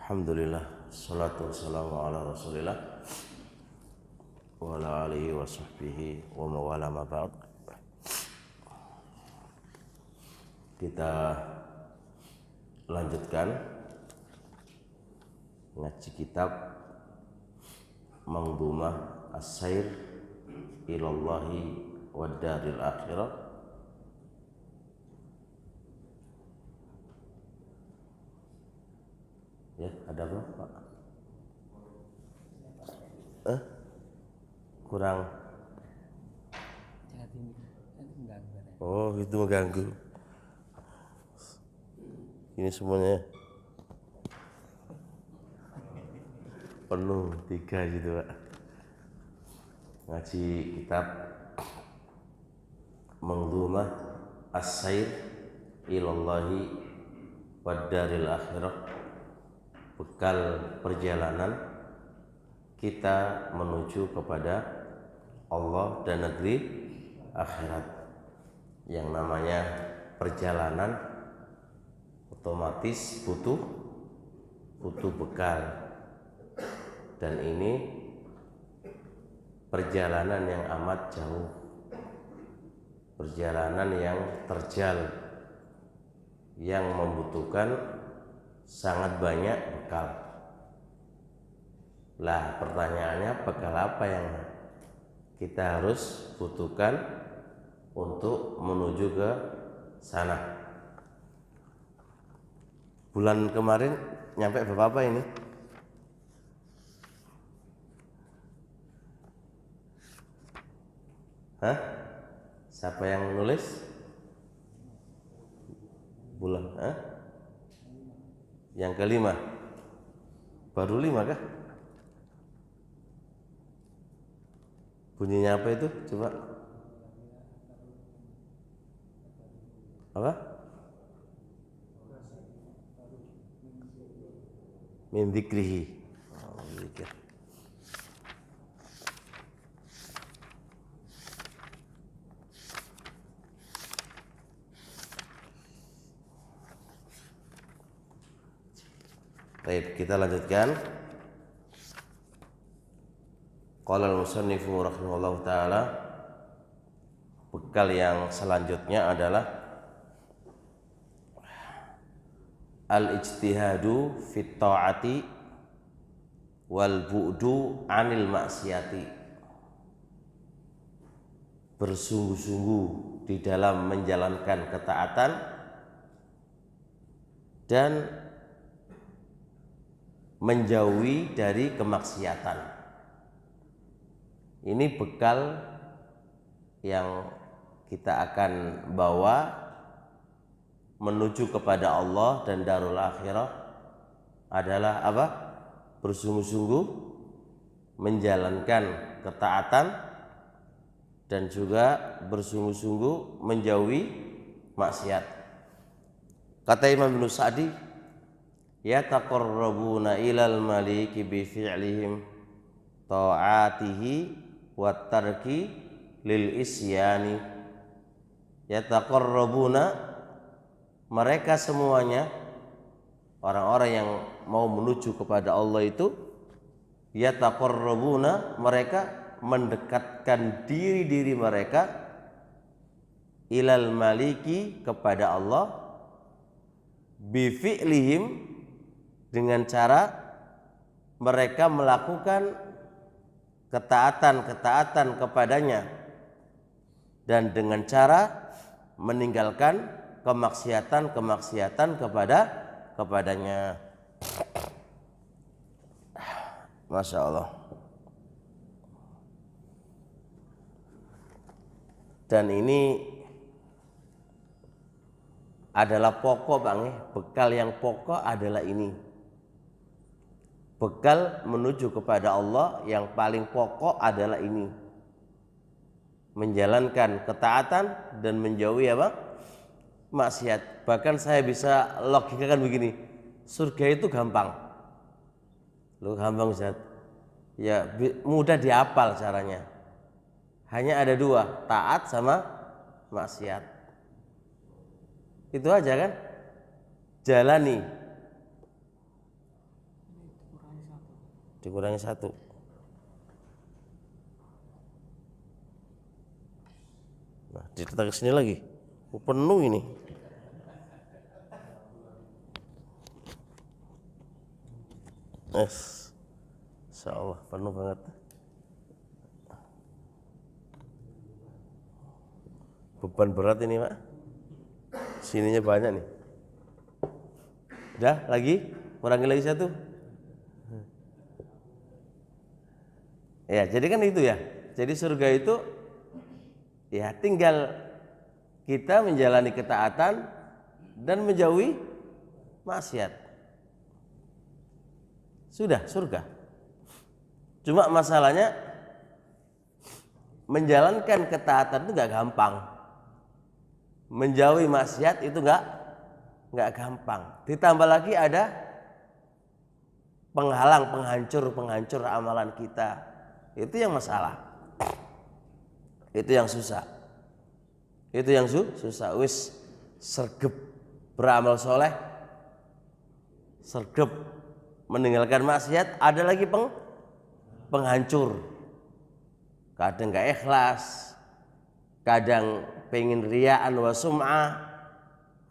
Alhamdulillah, salatu wassalamu ala rasulillah wa ala alihi wa sahbihi wa mawala ma ba'd. Kita lanjutkan ngaji kitab Manzumah As-Sair ilallahi wad daril akhirah. Ya, ada apa, Pak? Kurang. Oh, itu mengganggu. Ini semuanya penuh 3 gitu, Pak. Ngaji kitab Manzumah As-Sair ilallahi wad daril akhirah. Bekal perjalanan kita menuju kepada Allah dan negeri akhirat. Yang namanya perjalanan otomatis butuh bekal, dan ini perjalanan yang amat jauh, perjalanan yang terjal, yang membutuhkan sangat banyak bekal. Lah, pertanyaannya, bekal apa yang kita harus butuhkan untuk menuju ke sana? Bulan kemarin nyampe berapa ini? Hah? Siapa yang nulis? Bulan, yang kelima. Baru 5 kah? Bunyinya apa itu? Coba. Apa? Min dzikrihi. Zikir. Baik, kita lanjutkan. Qala al-musannifu rahimahullahu ta'ala. Bekal yang selanjutnya adalah al-ijtihadu fit ta'ati wal bu'du 'anil maksiati. Bersungguh-sungguh di dalam menjalankan ketaatan dan menjauhi dari kemaksiatan. Ini bekal yang kita akan bawa menuju kepada Allah dan darul akhirah adalah apa? Bersungguh-sungguh menjalankan ketaatan dan juga bersungguh-sungguh menjauhi maksiat. Kata Imam Ibnu Sa'di, yataqarrabuna ilal maliki bi fi'lihim ta'atihi wa tarki lil isyani. Yataqarrabuna, mereka semuanya orang-orang yang mau menuju kepada Allah itu, yataqarrabuna, mereka mendekatkan diri mereka ilal maliki, kepada Allah, bi fi'lihim, dengan cara mereka melakukan ketaatan kepadanya, dan dengan cara meninggalkan kemaksiatan kepadanya. Masya Allah. Dan ini adalah pokok, Bang. Bekal yang pokok adalah ini. Bekal menuju kepada Allah yang paling pokok adalah ini. Menjalankan ketaatan dan menjauhi apa? Maksiat. Bahkan saya bisa logikakan begini, surga itu gampang. Loh, gampang, Ustaz. Ya, mudah dihafal caranya. Hanya ada 2, taat sama maksiat. Itu aja kan? Jalani. Dikurangi 1. Nah, ditekan ke sini lagi. Penuh ini. Insyaallah penuh banget. Beban berat ini, Pak. Sininya banyak nih. Udah, lagi? Kurangi lagi 1. Ya, jadi kan itu ya. Jadi surga itu ya tinggal kita menjalani ketaatan dan menjauhi maksiat. Sudah surga. Cuma masalahnya menjalankan ketaatan itu gak gampang. Menjauhi maksiat itu gak gampang. Ditambah lagi ada penghalang, penghancur amalan kita. Itu yang masalah. Itu yang susah. Itu yang susah. Wis sergep beramal soleh, sergep meninggalkan maksiat, ada lagi penghancur. Kadang gak ikhlas, kadang pengen riyaan wa sum'ah.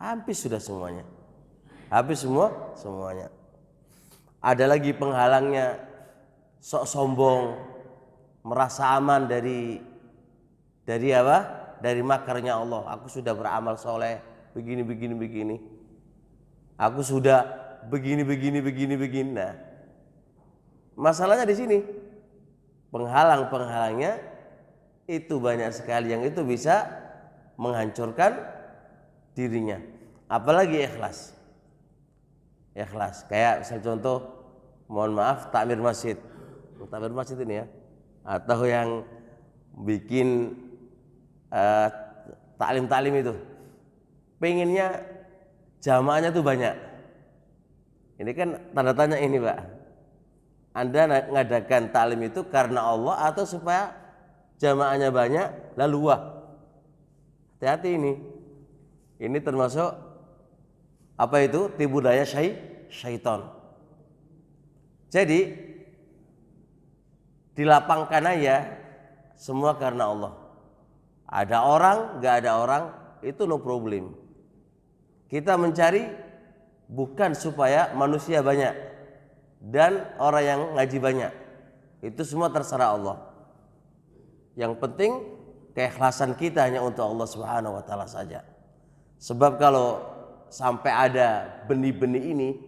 Habis sudah semuanya. Habis semuanya. Ada lagi penghalangnya, sok sombong, merasa aman dari apa? Dari makarnya Allah. Aku sudah beramal soleh, begini. Aku sudah begini. Nah, masalahnya di sini. Penghalangnya itu banyak sekali yang itu bisa menghancurkan dirinya. Apalagi ikhlas. Kayak misal contoh, mohon maaf, takmir masjid ini ya, atau yang bikin taklim itu, pengennya jamaahnya tuh banyak. Ini kan tanda tanya ini, Pak. Anda ngadakan taklim itu karena Allah atau supaya jamaahnya banyak lalu wah? Hati-hati ini. Ini termasuk apa itu? Tipu daya syaitan. Jadi dilapangkan aja semua karena Allah. Ada orang, gak ada orang, itu no problem. Kita mencari bukan supaya manusia banyak dan orang yang ngaji banyak. Itu semua terserah Allah. Yang penting keikhlasan kita hanya untuk Allah Subhanahu wa taala saja. Sebab kalau sampai ada benih-benih ini,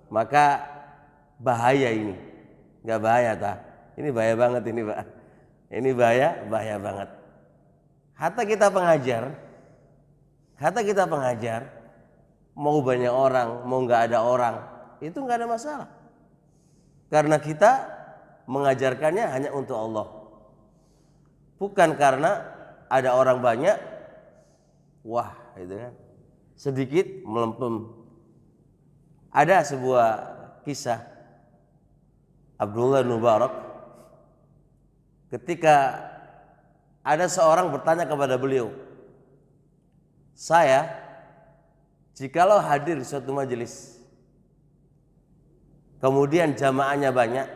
maka bahaya ini. Enggak bahaya ta? Ini bahaya banget ini, Pak. Ini bahaya banget. Hatta kita pengajar, mau banyak orang, mau enggak ada orang, itu enggak ada masalah. Karena kita mengajarkannya hanya untuk Allah. Bukan karena ada orang banyak, wah itu kan sedikit melempem. Ada sebuah kisah Abdullah bin Mubarak ketika ada seorang bertanya kepada beliau, saya jikalau hadir di suatu majelis kemudian jamaahnya banyak,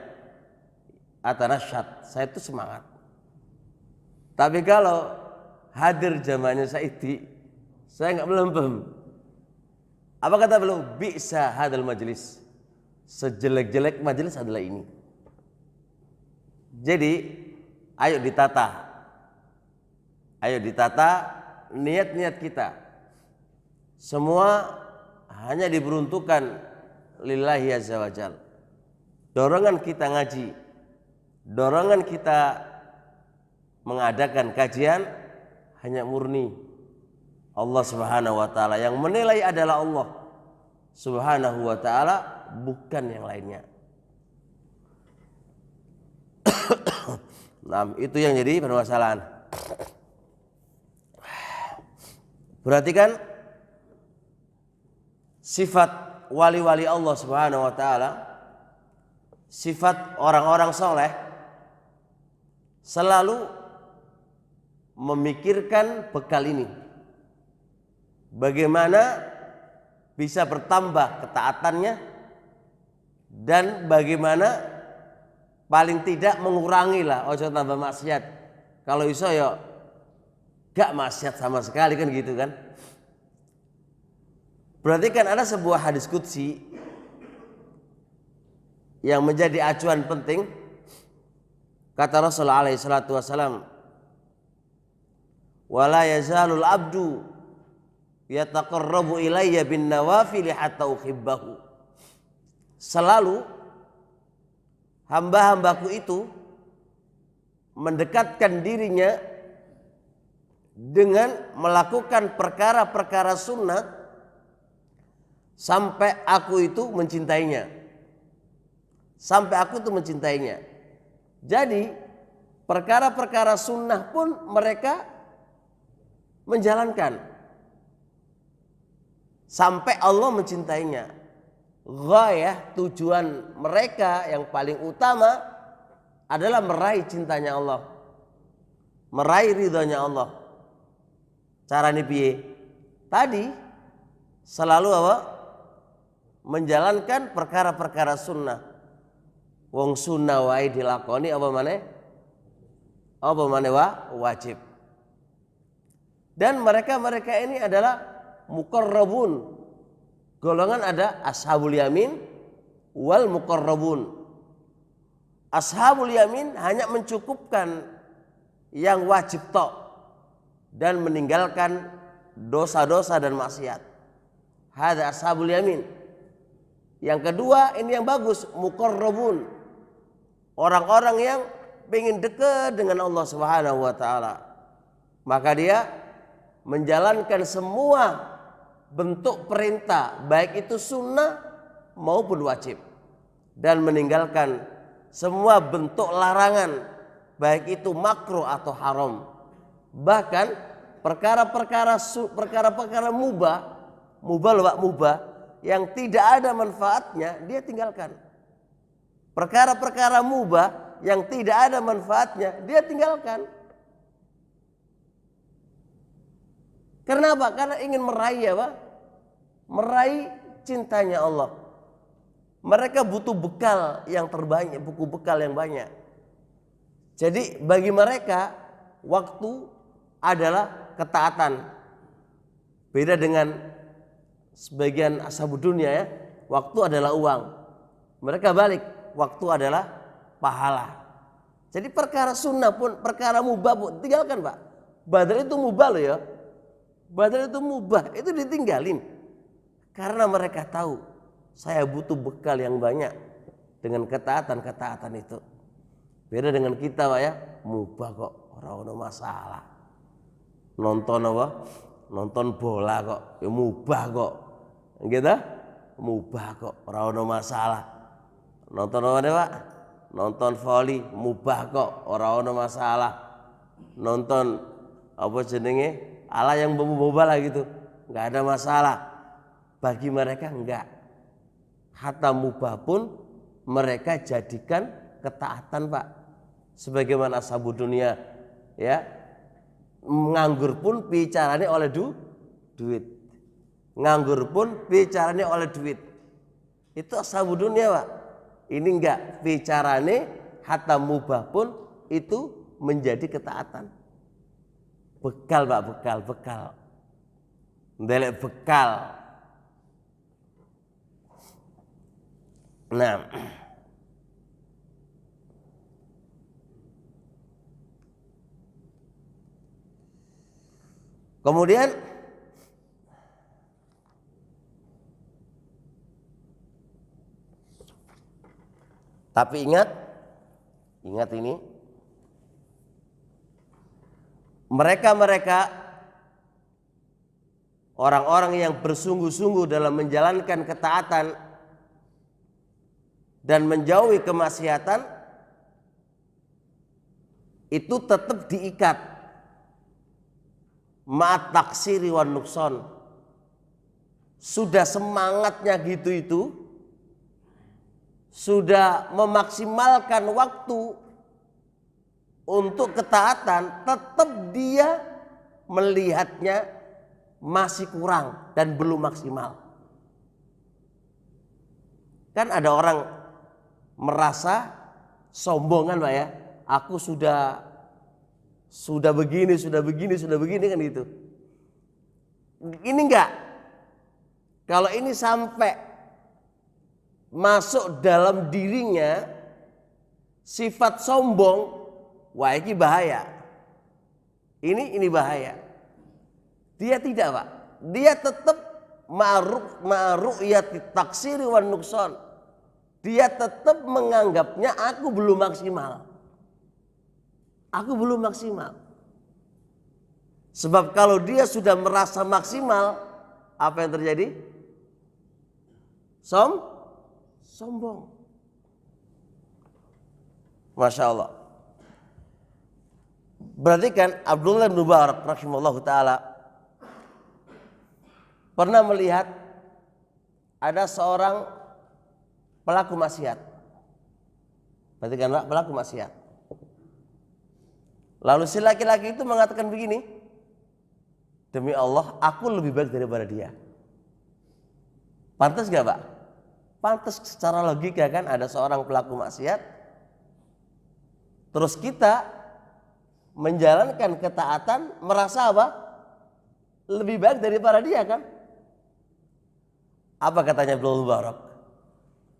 atanasyat, saya itu semangat. Tapi kalau hadir jamaahnya Saidi, saya enggak melempem. Apa kata beliau? Bi'sa hadal majlis. Sejelek-jelek majelis adalah ini. Jadi, ayo ditata niat-niat kita. Semua hanya diperuntukkan lillahi azza wajal. Dorongan kita ngaji, dorongan kita mengadakan kajian hanya murni Allah Subhanahu wa taala. Yang menilai adalah Allah Subhanahu wa taala, bukan yang lainnya. Nah, itu yang jadi permasalahan. Perhatikan sifat wali-wali Allah Subhanahu wa taala, sifat orang-orang soleh selalu memikirkan bekal ini. bagaimana bisa bertambah ketaatannya, dan bagaimana paling tidak mengurangi lah, ojo tambah maksiat. Kalau iso ya gak maksiat sama sekali kan gitu kan. Berarti kan ada sebuah hadis qudsi yang menjadi acuan penting. Kata Rasulullah alaihi salatu wasalam, wala yazalul abdu yataqarrabu ilayya bin nawafil hatta uhibbahu. Selalu hamba-hambaku itu mendekatkan dirinya dengan melakukan perkara-perkara sunnah sampai aku itu mencintainya. Sampai aku itu mencintainya. Jadi perkara-perkara sunnah pun mereka menjalankan sampai Allah mencintainya. Ghayah, tujuan mereka yang paling utama adalah meraih cintanya Allah, meraih ridhonya Allah. Caranya piye? Tadi selalu apa? Menjalankan perkara-perkara sunnah. Wong sunnah wae dilakoni apa maneh? Apa maneh wajib. Dan mereka ini adalah muqarrabun. Golongan ada ashabul yamin wal muqarrabun. Ashabul yamin hanya mencukupkan yang wajib tok dan meninggalkan dosa-dosa dan maksiat. Hada ashabul yamin. Yang kedua ini yang bagus, muqarrabun. Orang-orang yang ingin dekat dengan Allah Subhanahu wa taala. Maka dia menjalankan semua bentuk perintah, baik itu sunnah maupun wajib, dan meninggalkan semua bentuk larangan, baik itu makruh atau haram. Bahkan perkara-perkara mubah yang tidak ada manfaatnya dia tinggalkan. Perkara-perkara mubah yang tidak ada manfaatnya dia tinggalkan. Kenapa? Karena ingin meraih apa? Meraih cintanya Allah. Mereka butuh bekal yang terbanyak, buku bekal yang banyak. Jadi bagi mereka waktu adalah ketaatan. Beda dengan sebagian ashabud dunia ya, waktu adalah uang. Mereka balik, waktu adalah pahala. Jadi perkara sunnah pun, perkara mubah pun tinggalkan Pak. Badal itu mubah loh ya. Badal itu mubah, itu ditinggalin. Karena mereka tahu saya butuh bekal yang banyak dengan ketaatan itu. Beda dengan kita Pak ya, mubah kok, ora ono masalah. Nonton apa? Nonton bola kok, ya mubah kok. Gitu? Mubah kok, ora ono masalah. Nonton apa nih Pak? Nonton voli, mubah kok, ora ono masalah. Nonton apa jenenge? Allah yang mubah lah gitu, nggak ada masalah. Bagi mereka enggak. Hatta mubah pun mereka jadikan ketaatan Pak. Sebagaimana ashabud dunia ya, nganggur pun bicaranya oleh duit. Nganggur pun bicaranya oleh duit. Itu ashabud dunia Pak. Ini enggak, bicaranya hatta mubah pun itu menjadi ketaatan. Bekal Pak, bekal. Ndelek bekal. Nah, kemudian tapi ingat ini, mereka orang-orang yang bersungguh-sungguh dalam menjalankan ketaatan dan menjauhi kemaksiatan itu tetap diikat ma'at taksiri wan nukson. Sudah semangatnya gitu itu, sudah memaksimalkan waktu untuk ketaatan, tetap dia melihatnya masih kurang dan belum maksimal. Kan ada orang merasa sombongan Pak ya, aku sudah begini kan gitu. Ini enggak. Kalau ini sampai masuk dalam dirinya sifat sombong, wah ini bahaya. Ini bahaya. Dia tidak Pak. Dia tetap ma'ru'yati taksiri wan nukson. Dia tetap menganggapnya aku belum maksimal. Aku belum maksimal. Sebab kalau dia sudah merasa maksimal, apa yang terjadi? Sombong. Masya Allah. Berarti kan Abdullah bin Mubarak rahimahullah ta'ala pernah melihat ada seorang pelaku maksiat. Berarti kan Pak, pelaku maksiat. Lalu si laki-laki itu mengatakan begini, demi Allah aku lebih baik daripada dia. Pantas gak Pak? Pantas secara logika kan, ada seorang pelaku maksiat, terus kita menjalankan ketaatan merasa apa? Lebih baik daripada dia kan? Apa katanya Abdul Mubarak?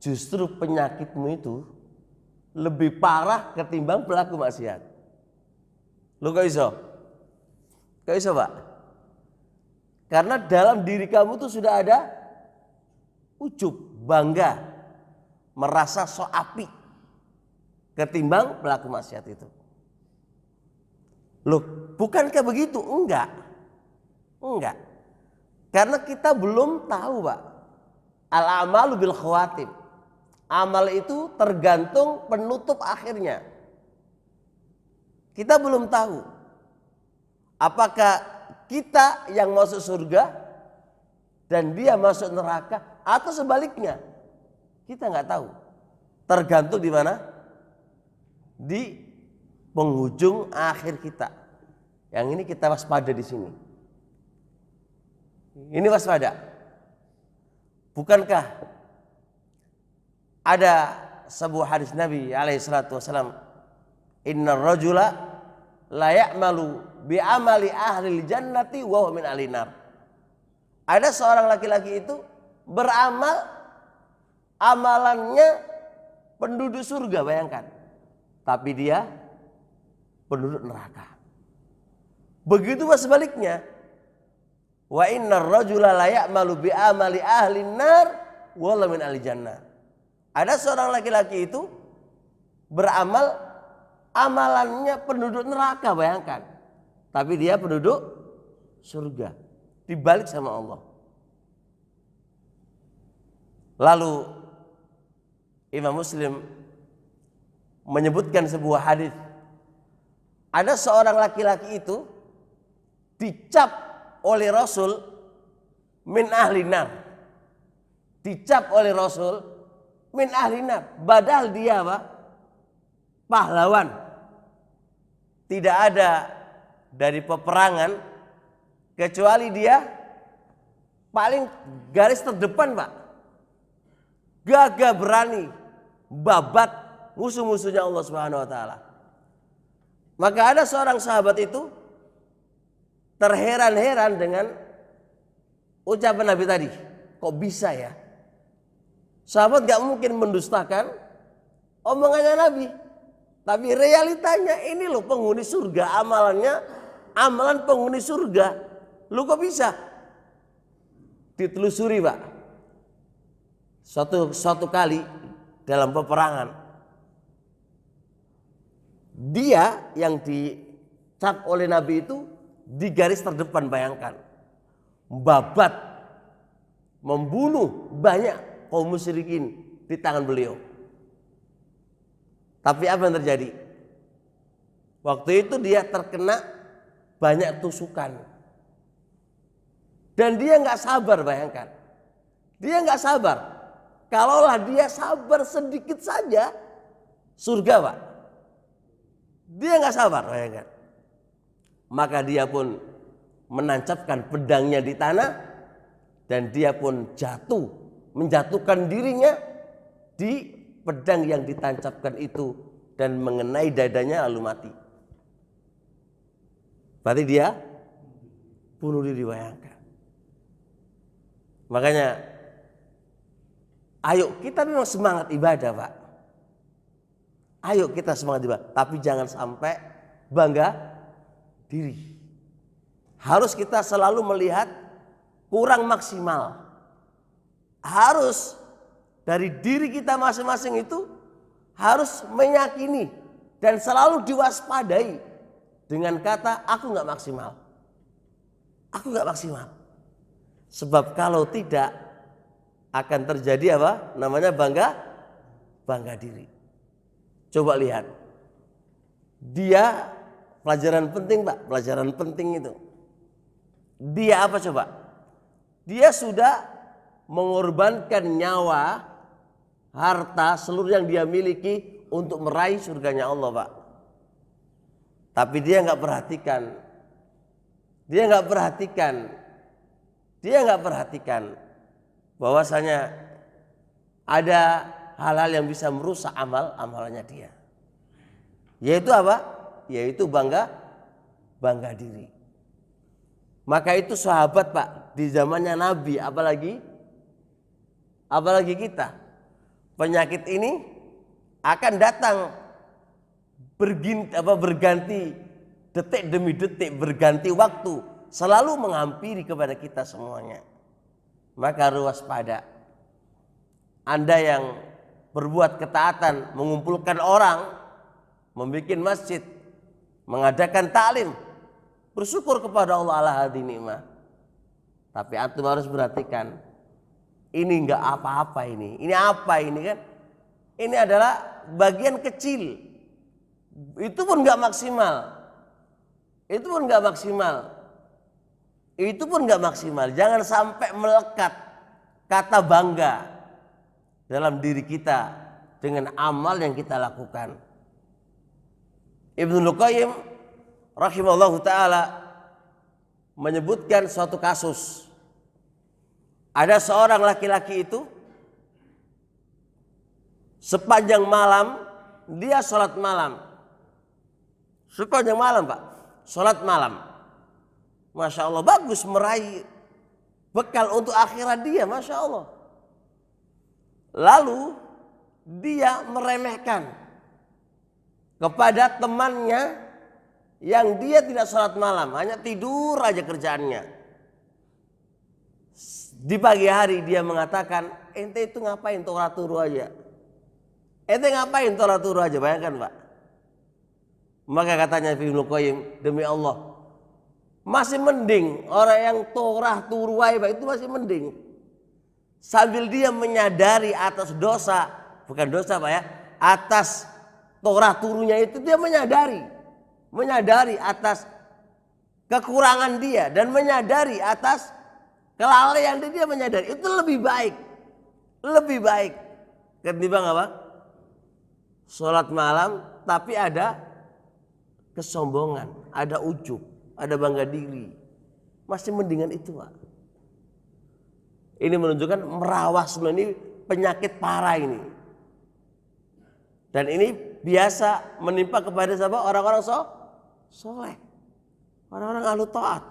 Justru penyakitmu itu lebih parah ketimbang pelaku maksiat. Lu kok iso? Kok iso Pak? Karena dalam diri kamu tuh sudah ada ujub, bangga, merasa so api ketimbang pelaku maksiat itu. Loh, bukankah begitu? Enggak. Karena kita belum tahu Pak. Al-amalu bil khawatim. Amal itu tergantung penutup akhirnya. Kita belum tahu apakah kita yang masuk surga dan dia masuk neraka atau sebaliknya. Kita nggak tahu. Tergantung di mana? Di penghujung akhir kita. Yang ini kita waspada di sini. Ini waspada. Bukankah ada sebuah hadis Nabi alaihi salatu wasallam, innar rajula la ya'malu bi amali ahli jannati wa huwa min ahli nar. Ada seorang laki-laki itu beramal amalannya penduduk surga, bayangkan. Tapi dia penduduk neraka. Begitu sebaliknya. Wa innar rajula la ya'malu bi amali ahli nar wa huwa min ahli jannah. Ada seorang laki-laki itu beramal amalannya penduduk neraka, bayangkan. Tapi dia penduduk surga. Dibalik sama Allah. Lalu Imam Muslim menyebutkan sebuah hadis. Ada seorang laki-laki itu dicap oleh Rasul min ahli nar. Dicap oleh Rasul min ahli nar. Padahal dia apa? Pahlawan. Tidak ada dari peperangan kecuali dia paling garis terdepan Pak. Gagah berani babat musuh-musuhnya Allah Subhanahu wa taala. Maka ada seorang sahabat itu terheran-heran dengan ucapan Nabi tadi. Kok bisa ya? Sahabat gak mungkin mendustakan omongannya Nabi. Tapi realitanya ini loh penghuni surga, amalan penghuni surga. Lu kok bisa? Ditelusuri Pak. Suatu kali dalam peperangan, dia yang dicap oleh Nabi itu di garis terdepan, bayangkan. Babat, membunuh banyak kaum musyrikin di tangan beliau. Tapi apa yang terjadi? Waktu itu dia terkena banyak tusukan. Dan dia nggak sabar, bayangkan. Dia nggak sabar. Kalaulah dia sabar sedikit saja, surga Pak. Dia nggak sabar, bayangkan. Maka dia pun menancapkan pedangnya di tanah dan dia pun jatuh, menjatuhkan dirinya di pedang yang ditancapkan itu dan mengenai dadanya lalu mati. Berarti dia bunuh diri, bayangkan. Makanya ayo kita memang semangat ibadah, Pak. Ayo kita semangat ibadah, tapi jangan sampai bangga diri. Harus kita selalu melihat kurang maksimal. Harus dari diri kita masing-masing itu harus meyakini dan selalu diwaspadai dengan kata aku nggak maksimal. Aku nggak maksimal. Sebab kalau tidak akan terjadi apa? Namanya bangga diri. Coba lihat. Dia pelajaran penting, Pak, pelajaran penting itu. Dia apa coba? Dia sudah mengorbankan nyawa, harta, seluruh yang dia miliki untuk meraih surganya Allah, Pak. Tapi dia nggak perhatikan. Dia nggak perhatikan bahwasanya ada hal-hal yang bisa merusak amalannya dia. Yaitu apa? Yaitu bangga diri. Maka itu sahabat, Pak, di zamannya Nabi, apalagi kita. Penyakit ini akan datang berganti detik demi detik, berganti waktu, selalu menghampiri kepada kita semuanya. Maka harus waspada. Anda yang berbuat ketaatan, mengumpulkan orang, membuat masjid, mengadakan taklim, bersyukur kepada Allah ala hadhihi nikmah. Tapi antum harus perhatikan, ini enggak apa-apa ini. Ini apa ini kan? Ini adalah bagian kecil. Itu pun enggak maksimal. Jangan sampai melekat kata bangga dalam diri kita dengan amal yang kita lakukan. Ibnu Qayyim rahimahullahu ta'ala menyebutkan suatu kasus. Ada seorang laki-laki itu sepanjang malam dia sholat malam. Sepanjang malam, Pak, sholat malam. Masya Allah, bagus, meraih bekal untuk akhirat dia, Masya Allah. Lalu dia meremehkan kepada temannya yang dia tidak sholat malam, hanya tidur aja kerjaannya. Di pagi hari dia mengatakan, ente itu ngapain turu aja? Ente ngapain turu aja? Bayangkan, Pak. Maka katanya Ibnu Qayyim, demi Allah, masih mending orang yang turu aja, Pak, itu masih mending. Sambil dia menyadari atas dosa, bukan dosa, Pak ya, atas turunya itu dia menyadari atas kekurangan dia dan menyadari atas kelalaian dia, menyadari itu lebih baik ketimbang apa? Sholat malam tapi ada kesombongan, ada ujub, ada bangga diri, masih mendingan itu, Pak. Ini menunjukkan merawas, ini penyakit parah ini. Dan ini biasa menimpa kepada siapa? Orang-orang soleh, orang-orang ahlu taat.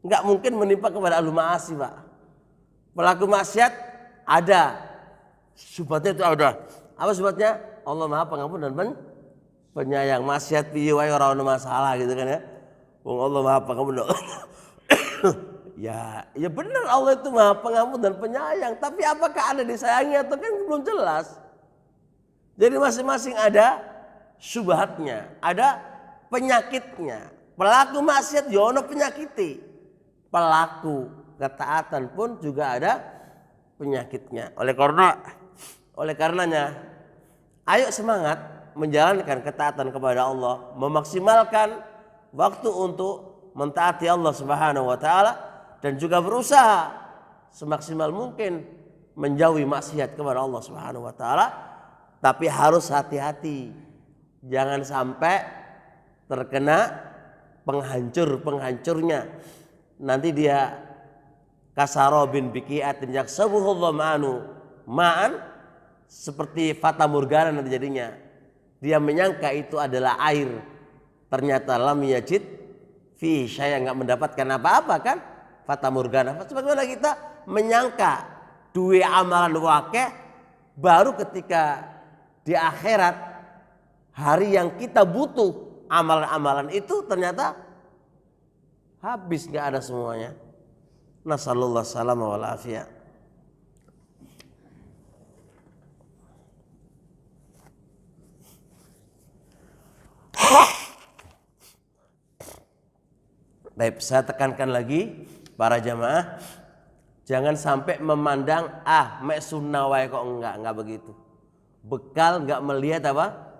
Enggak mungkin menimpa kepada ahlu ma'asi, Pak. Pelaku maksiat ada, syubhatnya itu ada. Apa syubhatnya? Allah Maha Pengampun dan penyayang. Maksiat piye wae ora ono masalah gitu kan ya. Wong Allah Maha Pengampun. Ya benar, Allah itu Maha Pengampun dan penyayang. Tapi apakah ada disayangi atau kan belum jelas. Jadi masing-masing ada syubhatnya, ada penyakitnya. Pelaku maksiat ya ono penyakiti. Pelaku ketaatan pun juga ada penyakitnya. Oleh karenanya, ayo semangat menjalankan ketaatan kepada Allah, memaksimalkan waktu untuk mentaati Allah Subhanahu wa taala dan juga berusaha semaksimal mungkin menjauhi maksiat kepada Allah Subhanahu wa taala. Tapi harus hati-hati, jangan sampai terkena penghancurnya. Nanti dia kasarobin bikiatin yaksabuhu dhama'anu ma'an, seperti fata morgana nanti jadinya. Dia menyangka itu adalah air, ternyata lam yajid fi syai', enggak mendapatkan apa-apa kan, fata morgana. Sebagaimana kita menyangka dua amalan wakil, baru ketika di akhirat hari yang kita butuh amalan-amalan itu ternyata habis, enggak ada semuanya. Nasallallahu salama wal afiyah. Baik, saya tekankan lagi para jamaah, jangan sampai memandang mek sunnah wae kok, enggak begitu. Bekal enggak melihat apa?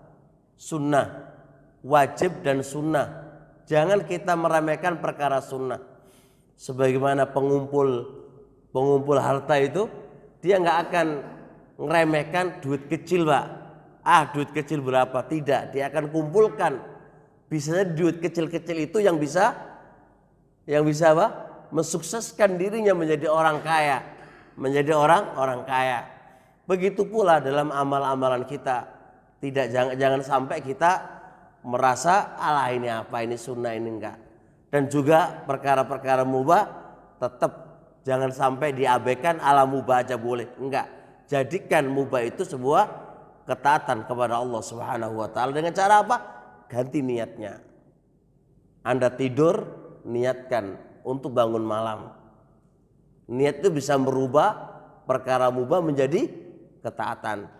Sunnah, wajib dan sunnah. Jangan kita meremehkan perkara sunnah. Sebagaimana pengumpul harta itu, dia enggak akan ngeremehkan duit kecil, Pak. Duit kecil berapa? Tidak, dia akan kumpulkan. Bisa duit kecil-kecil itu yang bisa apa? Mensukseskan dirinya menjadi orang kaya, menjadi orang kaya. Begitu pula dalam amal-amalan kita. Jangan sampai kita merasa ini apa, ini sunnah, ini enggak. Dan juga perkara-perkara mubah tetap jangan sampai diabaikan, ala mubah aja boleh, enggak. Jadikan mubah itu sebuah ketaatan kepada Allah Subhanahu wa taala. Dengan cara apa? Ganti niatnya. Anda tidur, niatkan untuk bangun malam. Niat itu bisa merubah perkara mubah menjadi ketaatan.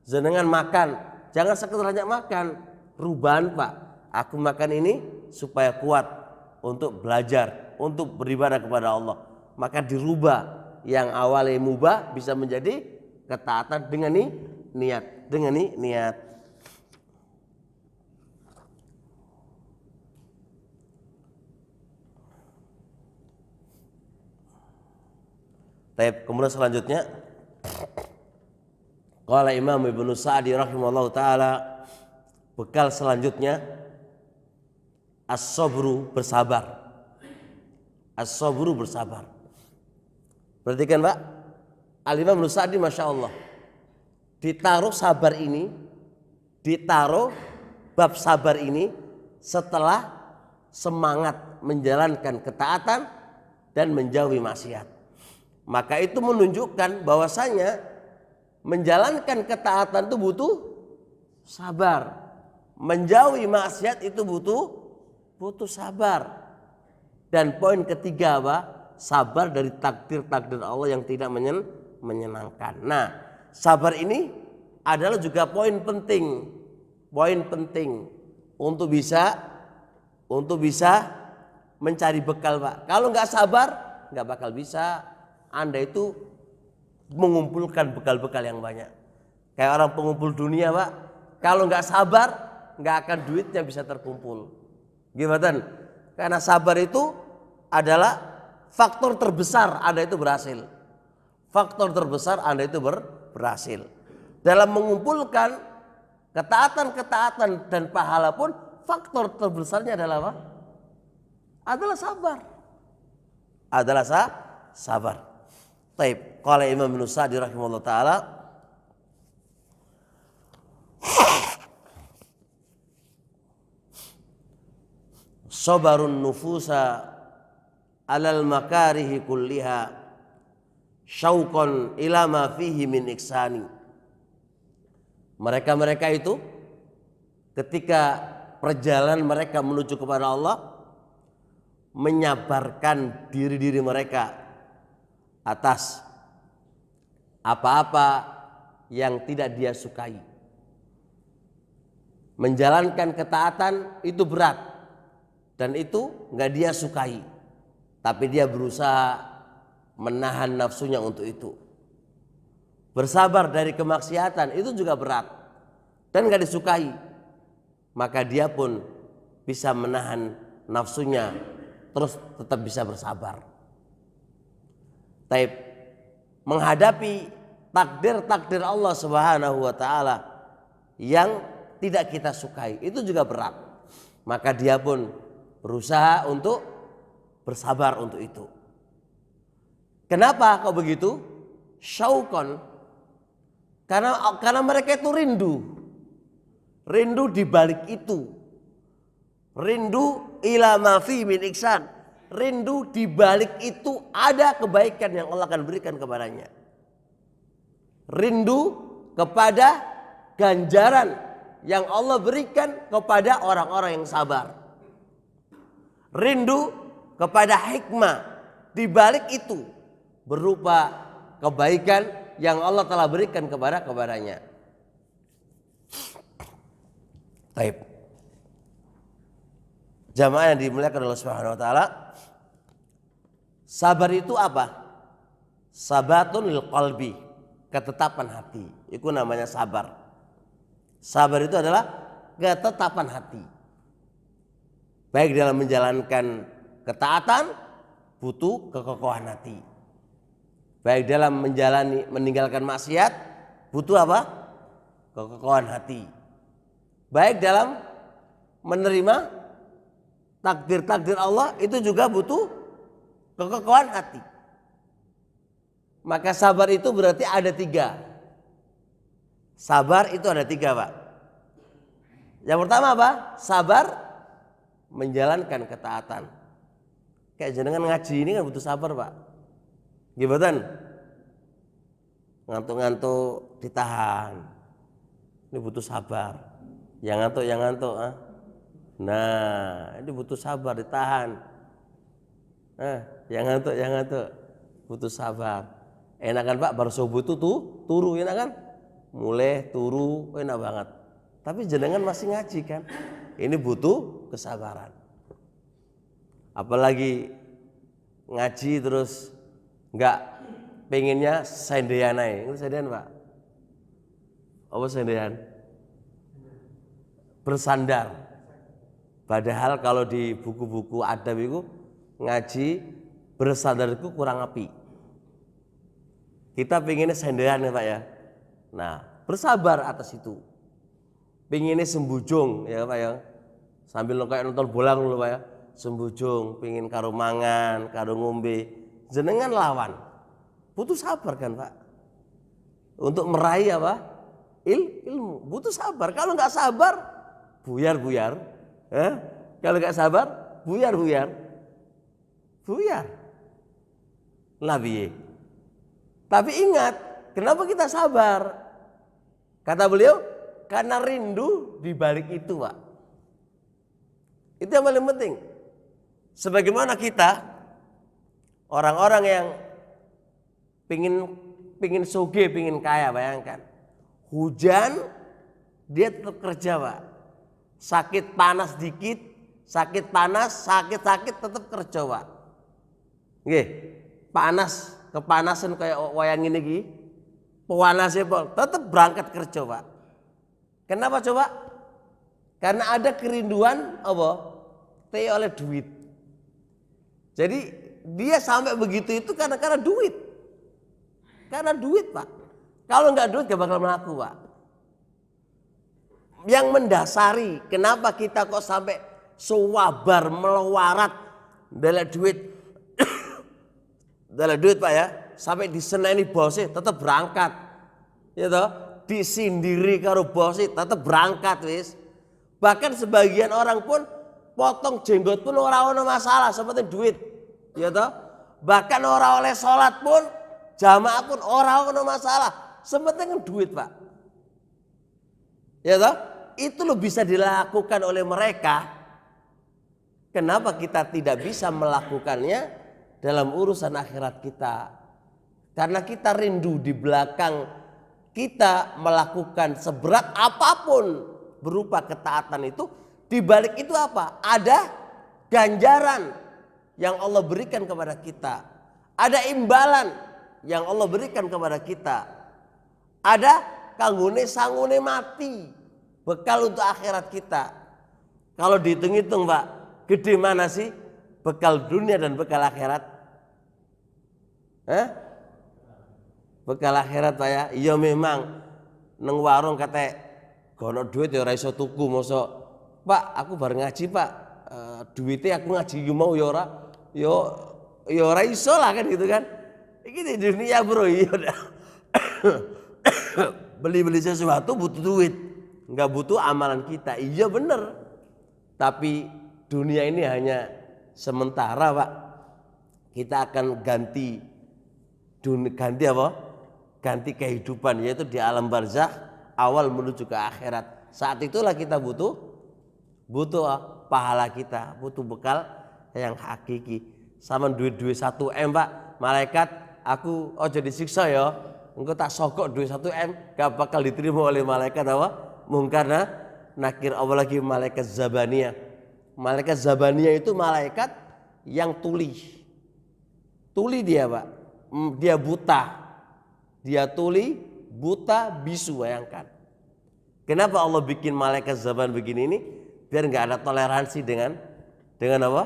Jenengan makan, jangan sekedar hanya makan, perubahan, Pak. Aku makan ini supaya kuat untuk belajar, untuk beribadah kepada Allah. Maka dirubah yang awalnya mubah bisa menjadi ketaatan dengan niat, niat. Kemudian selanjutnya qala Imam Ibnu Sa'di rahimahullahu taala, bekal selanjutnya as-sabru, bersabar. As-sabru, bersabar. Perhatikan, Pak, Al-Imam Ibnu Sa'di Masya Allah ditaruh sabar ini, ditaruh bab sabar ini setelah semangat menjalankan ketaatan dan menjauhi maksiat. Maka itu menunjukkan bahwasanya menjalankan ketaatan itu butuh sabar. Menjauhi maksiat itu butuh sabar. Dan poin ketiga apa? Sabar dari takdir-takdir Allah yang tidak menyenangkan. Nah, sabar ini adalah juga poin penting untuk bisa mencari bekal, Pak. Kalau nggak sabar, nggak bakal bisa Anda itu mengumpulkan bekal-bekal yang banyak. Kayak orang pengumpul dunia, Pak. Kalau nggak sabar, nggak akan duitnya bisa terkumpul. Gimana? Karena sabar itu adalah faktor terbesar Anda itu berhasil. Faktor terbesar Anda itu berhasil. Dalam mengumpulkan ketaatan dan pahala pun, faktor terbesarnya adalah apa? Adalah sabar. Sabar. Taib. Qala Imam Ibnu Sa'di rahimahullah taala, sabarun nufusa alal makarihi kulliha syauqan ila ma fihi min iksani. Mereka itu ketika perjalanan mereka menuju kepada Allah, menyabarkan diri mereka atas apa-apa yang tidak dia sukai. Menjalankan ketaatan itu berat dan itu nggak dia sukai, tapi dia berusaha menahan nafsunya untuk itu. Bersabar dari kemaksiatan itu juga berat dan nggak disukai, maka dia pun bisa menahan nafsunya terus tetap bisa bersabar. Taib. Menghadapi takdir Allah Subhanahu wa taala yang tidak kita sukai itu juga berat. Maka dia pun berusaha untuk bersabar untuk itu. Kenapa kok begitu? Syauqan, karena mereka itu rindu di balik itu, rindu ila ma fi min ihsan, rindu di balik itu ada kebaikan yang Allah akan berikan kepadanya, rindu kepada ganjaran yang Allah berikan kepada orang-orang yang sabar, rindu kepada hikmah di balik itu berupa kebaikan yang Allah telah berikan kepadanya. Baik. Jamaah yang dimuliakan Allah Subhanahu wa taala, sabar itu apa? Sabatun lil qalbi, ketetapan hati. Itu namanya sabar. Sabar itu adalah ketetapan hati. Baik dalam menjalankan ketaatan butuh kekokohan hati. Baik dalam meninggalkan maksiat butuh apa? Kekokohan hati. Baik dalam menerima takdir-takdir Allah itu juga butuh kekokohan hati. Maka sabar itu berarti ada 3. Sabar itu ada 3, Pak. Yang pertama apa? Sabar menjalankan ketaatan. Kayak jenengan ngaji ini kan butuh sabar, Pak. Gimana? Ngantuk-ngantuk ditahan. Ini butuh sabar. Yang ngantuk. Nah, ini butuh sabar ditahan. Yang ngantuk butuh sabar. Enak kan Pak, baru subuh itu turu, enak kan? Mulai turu, enak banget. Tapi jenengan masih ngaji kan? Ini butuh kesabaran. Apalagi ngaji terus enggak pengennya sendean aja. Ini sendean Pak? Apa sendean? Bersandar. Padahal kalau di buku-buku adab itu ngaji bersandar itu kurang api. Kita pengennya senderan ya Pak ya. Nah, bersabar atas itu. Pengennya sembujung ya Pak ya. Sambil kayak nonton bola dulu Pak ya. Sembujung, pengen karo mangan, karo ngombe. Jenengan lawan. Butuh sabar kan Pak. Untuk meraih apa? Ilmu. Butuh sabar. Kalau nggak sabar, buyar. Kalau nggak sabar, buyar. Lah piye? Tapi ingat, kenapa kita sabar? Kata beliau, karena rindu di balik itu, Pak. Itu yang paling penting. Sebagaimana kita orang-orang yang pingin sugih, pingin kaya, bayangkan. Hujan, dia tetap kerja, Pak. Sakit panas dikit, sakit tetap kerja, Pak. Nggih, kepanasan kayak wayang ini iki. Pewanasnya Pak, tetap berangkat kerja, Pak. Kenapa coba? Karena ada kerinduan apa? Oleh duit. Jadi dia sampai begitu itu karena duit. Karena duit, Pak. Kalau nggak duit gak bakal melaku, Pak. Yang mendasari kenapa kita kok sampai sewabar melawarat dalam duit Pak ya, sampai diseneni bosnya tetap berangkat, ya toh, disindiri karo bosnya tetap berangkat wis. Bahkan sebagian orang pun potong jenggot pun ora ono masalah, seperti duit, ya toh. Bahkan ora oleh sholat pun, jamaah pun ora ono masalah, sepenting duit Pak, ya toh. Itu lo bisa dilakukan oleh mereka. Kenapa kita tidak bisa melakukannya dalam urusan akhirat kita? Karena kita rindu di belakang kita melakukan seberat apapun berupa ketaatan itu, di balik itu apa? Ada ganjaran yang Allah berikan kepada kita. Ada imbalan yang Allah berikan kepada kita. Ada kanggone sangune mati, bekal untuk akhirat kita. Kalau dihitung-hitung Pak, gede mana sih bekal dunia dan bekal akhirat? Bekal akhirat Pak ya. Iya memang neng warung kata gono duit ya ora iso tuku, mosok Pak aku bareng ngaji Pak duitnya aku ngaji mau ya ora ya ora iso lah kan gitu kan. Iki di dunia bro, iya udah. Beli sesuatu butuh duit, nggak butuh amalan kita. Iya bener. Tapi dunia ini hanya sementara Pak. Kita akan ganti apa? Ganti kehidupan, yaitu di alam barzakh, awal menuju ke akhirat. Saat itulah kita butuh pahala kita, butuh bekal yang hakiki. Sama duit 1 M Pak, malaikat aku ojo disiksa ya, engkau tak sogok duit 1 M, gak bakal diterima oleh malaikat apa? Mungkar nakir. Apalagi malaikat zabaniyah. Malaikat zabaniyah itu malaikat yang tuli dia Pak, dia buta, dia tuli, buta, bisu, bayangkan. Kenapa Allah bikin malaikat zaban begini ini? Biar nggak ada toleransi dengan apa?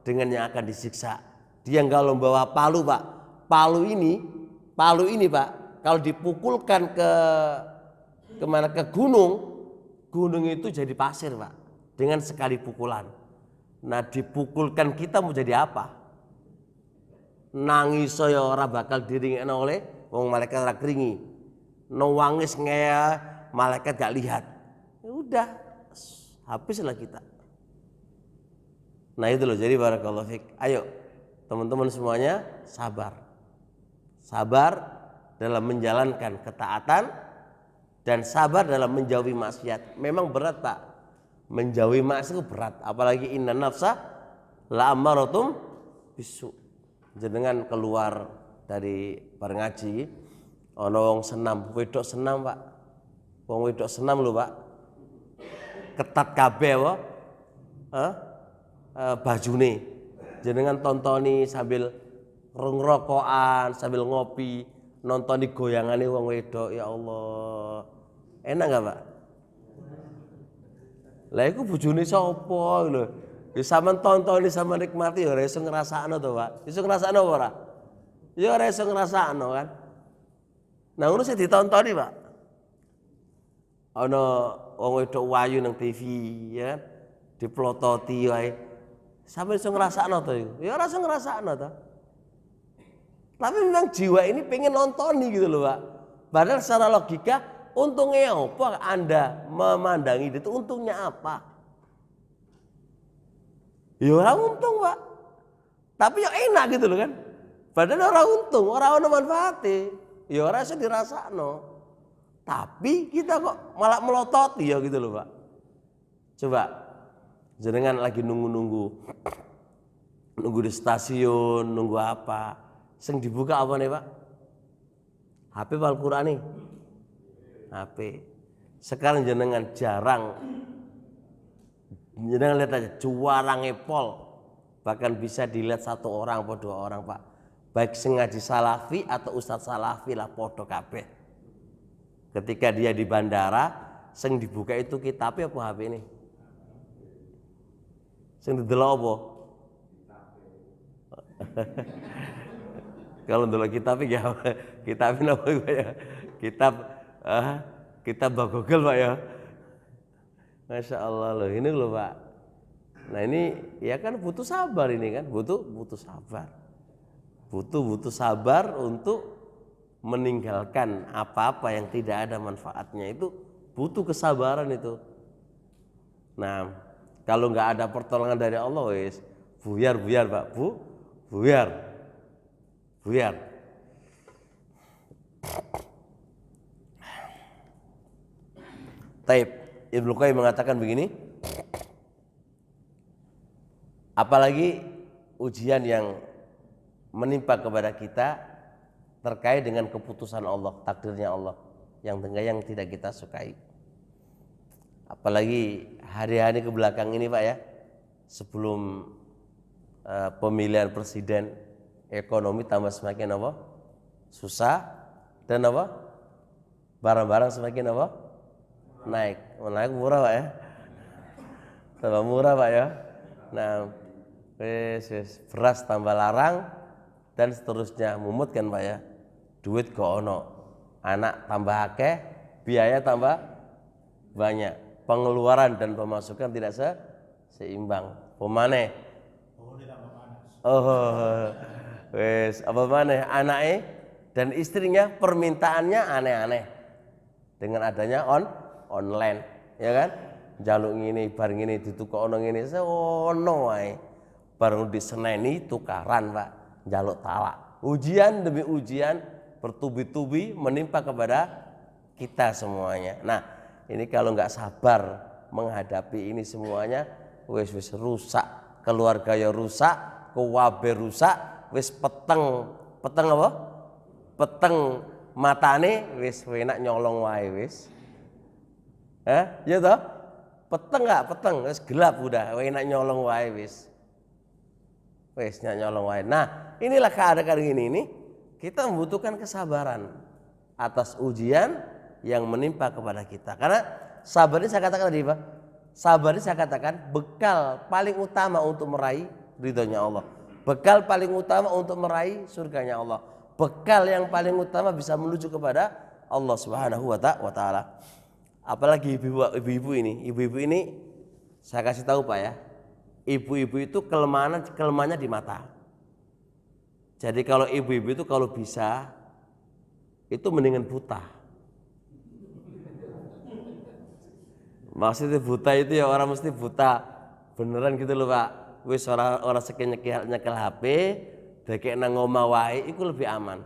Dengan yang akan disiksa. Dia nggak membawa palu Pak. Palu ini Pak, kalau dipukulkan ke gunung itu jadi pasir Pak. Dengan sekali pukulan. Nah dipukulkan kita mau jadi apa? Nangis saya ora bakal diringekno oleh wong malaikat ora keringi. Nangis ngea malaikat gak lihat. Ya udah, habislah kita. Nah itu loh, jadi barakallahu fik. Ayo teman-teman semuanya sabar. Sabar dalam menjalankan ketaatan dan sabar dalam menjauhi maksiat. Memang berat Pak. Menjauhi maksiat itu berat, apalagi inna nafsa la'amaratum bisu. Jenengan keluar dari bar ngaji ana wong senam, wedok senam Pak. Wong wedok senam lho Pak. Ketat kabeh apa? Bajune. Jenengan tontoni sambil ngrokokan, sambil ngopi, nontoni goyangane wong wedok, ya Allah. Enak enggak Pak? Lah iku bojone sapa lho? Ya sampean tontoni sama nikmati ya ora iso ngrasakno to, Pak. Iso ngrasakno apa ora? Ya ora iso ngrasakno kan. Nah, ngono sing ditontoni, Pak. Ana wong wedok wayu nang TV ya, diplototi wae. Sampe iso ngrasakno to iku? Ya ora iso ngrasakno to. Tapi memang jiwa ini pengen nontoni gitu loh, Pak. Padahal secara logika untungnya apa Anda memandangi itu, untungnya apa? Ya orang untung Pak, tapi ya enak gitu loh kan. Padahal orang untung, orang ada manfaatnya. Ya orang bisa dirasakno. Tapi kita kok malah melototi ya gitu loh Pak. Coba, jenengan lagi nunggu di stasiun, nunggu apa? Sing dibuka apa nih Pak? HP apa Al-Quran nih? HP. Sekarang jenengan jarang. Jangan lihat aja, juarangnya pol, bahkan bisa dilihat 1 orang atau 2 orang Pak. Baik sengaji salafi atau ustadz salafi lah podo kabeh. Ketika dia di bandara, sing dibuka itu kitabnya apa HP ini? Sing didelok apa? Kalau ndelok kitabnya ya, kitabnya apa ya? Kitab Google Pak ya. Masya Allah loh, ini loh Pak. Nah ini ya kan butuh sabar ini kan, butuh sabar. Butuh sabar untuk meninggalkan apa-apa yang tidak ada manfaatnya, itu butuh kesabaran itu. Nah kalau nggak ada pertolongan dari Allah wis buyar Pak, buyar. Taib. Ibnu Qayyim mengatakan begini, apalagi ujian yang menimpa kepada kita terkait dengan keputusan Allah, takdirnya Allah yang tidak kita sukai. Apalagi hari-hari ke belakang ini Pak ya, sebelum pemilihan presiden, ekonomi tambah semakin apa? Susah, dan apa? Barang-barang semakin apa? Naik murah Pak ya, tambah murah Pak ya. Nah, beras tambah larang dan seterusnya, mumut kan Pak ya. Duit gak ono, anak tambah akeh, biaya tambah banyak, pengeluaran dan pemasukan tidak Seimbang. Pemane? Oh, wes apa maneh anake dan istrinya permintaannya aneh-aneh dengan adanya online, ya kan? Jaluk ngene bar ngene ditukokno ngene seono wae. Bareng diseneni tukaran, Pak. Jaluk talak. Ujian demi ujian bertubi-tubi menimpa kepada kita semuanya. Nah, ini kalau nggak sabar menghadapi ini semuanya, wis rusak, keluarga ya rusak, kewabe rusak, wis peteng apa? Peteng matane wis enak nyolong wae wis. Ya toh? Peteng nggak? Peteng, wis gelap udah, enak nyolong wae wis. Wis nyolong wae. Nah, inilah keadaan ini kita membutuhkan kesabaran atas ujian yang menimpa kepada kita. Karena sabar ini saya katakan tadi, Pak. Sabar ini saya katakan bekal paling utama untuk meraih ridhonya Allah. Bekal paling utama untuk meraih surganya Allah. Bekal yang paling utama bisa menuju kepada Allah Subhanahu wa taala. Apalagi ibu-ibu ini saya kasih tahu, Pak ya. Ibu-ibu itu kelemahannya di mata. Jadi kalau ibu-ibu itu kalau bisa itu mendingan buta. Maksudnya buta itu ya orang mesti buta beneran gitu loh, Pak. Wis orang sekian nyekel HP, dekek nang omah wae itu lebih aman.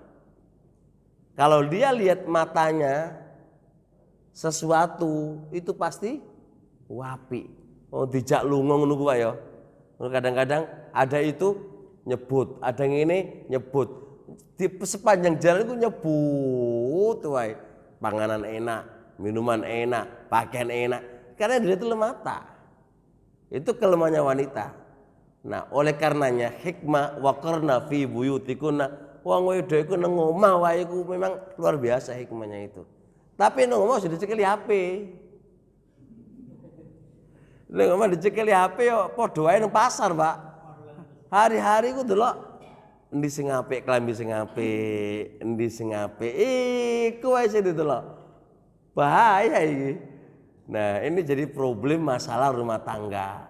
Kalau dia lihat matanya sesuatu itu pasti wapi. Oh dijak lunga ngono ku, Pak ya. Kadang-kadang ada itu nyebut, ada yang ini nyebut. Di sepanjang jalan itu nyebut wae. Panganan enak, minuman enak, pakaian enak. Karena dia itu mata. Itu kelemahannya wanita. Nah, oleh karenanya hikmah waqarna fi buyutikunna wong wedo iku nang omah wae iku memang luar biasa hikmahnya itu. Tapi nang omah sudah dicekeli HP. Nang omah dicekeli HP yo padha wae nang pasar, Pak. Hari-hari ku delok endi sing apik, klambi sing apik, endi sing apik. Iku wae sing didelok. Bahaya iki. Nah, ini jadi problem masalah rumah tangga.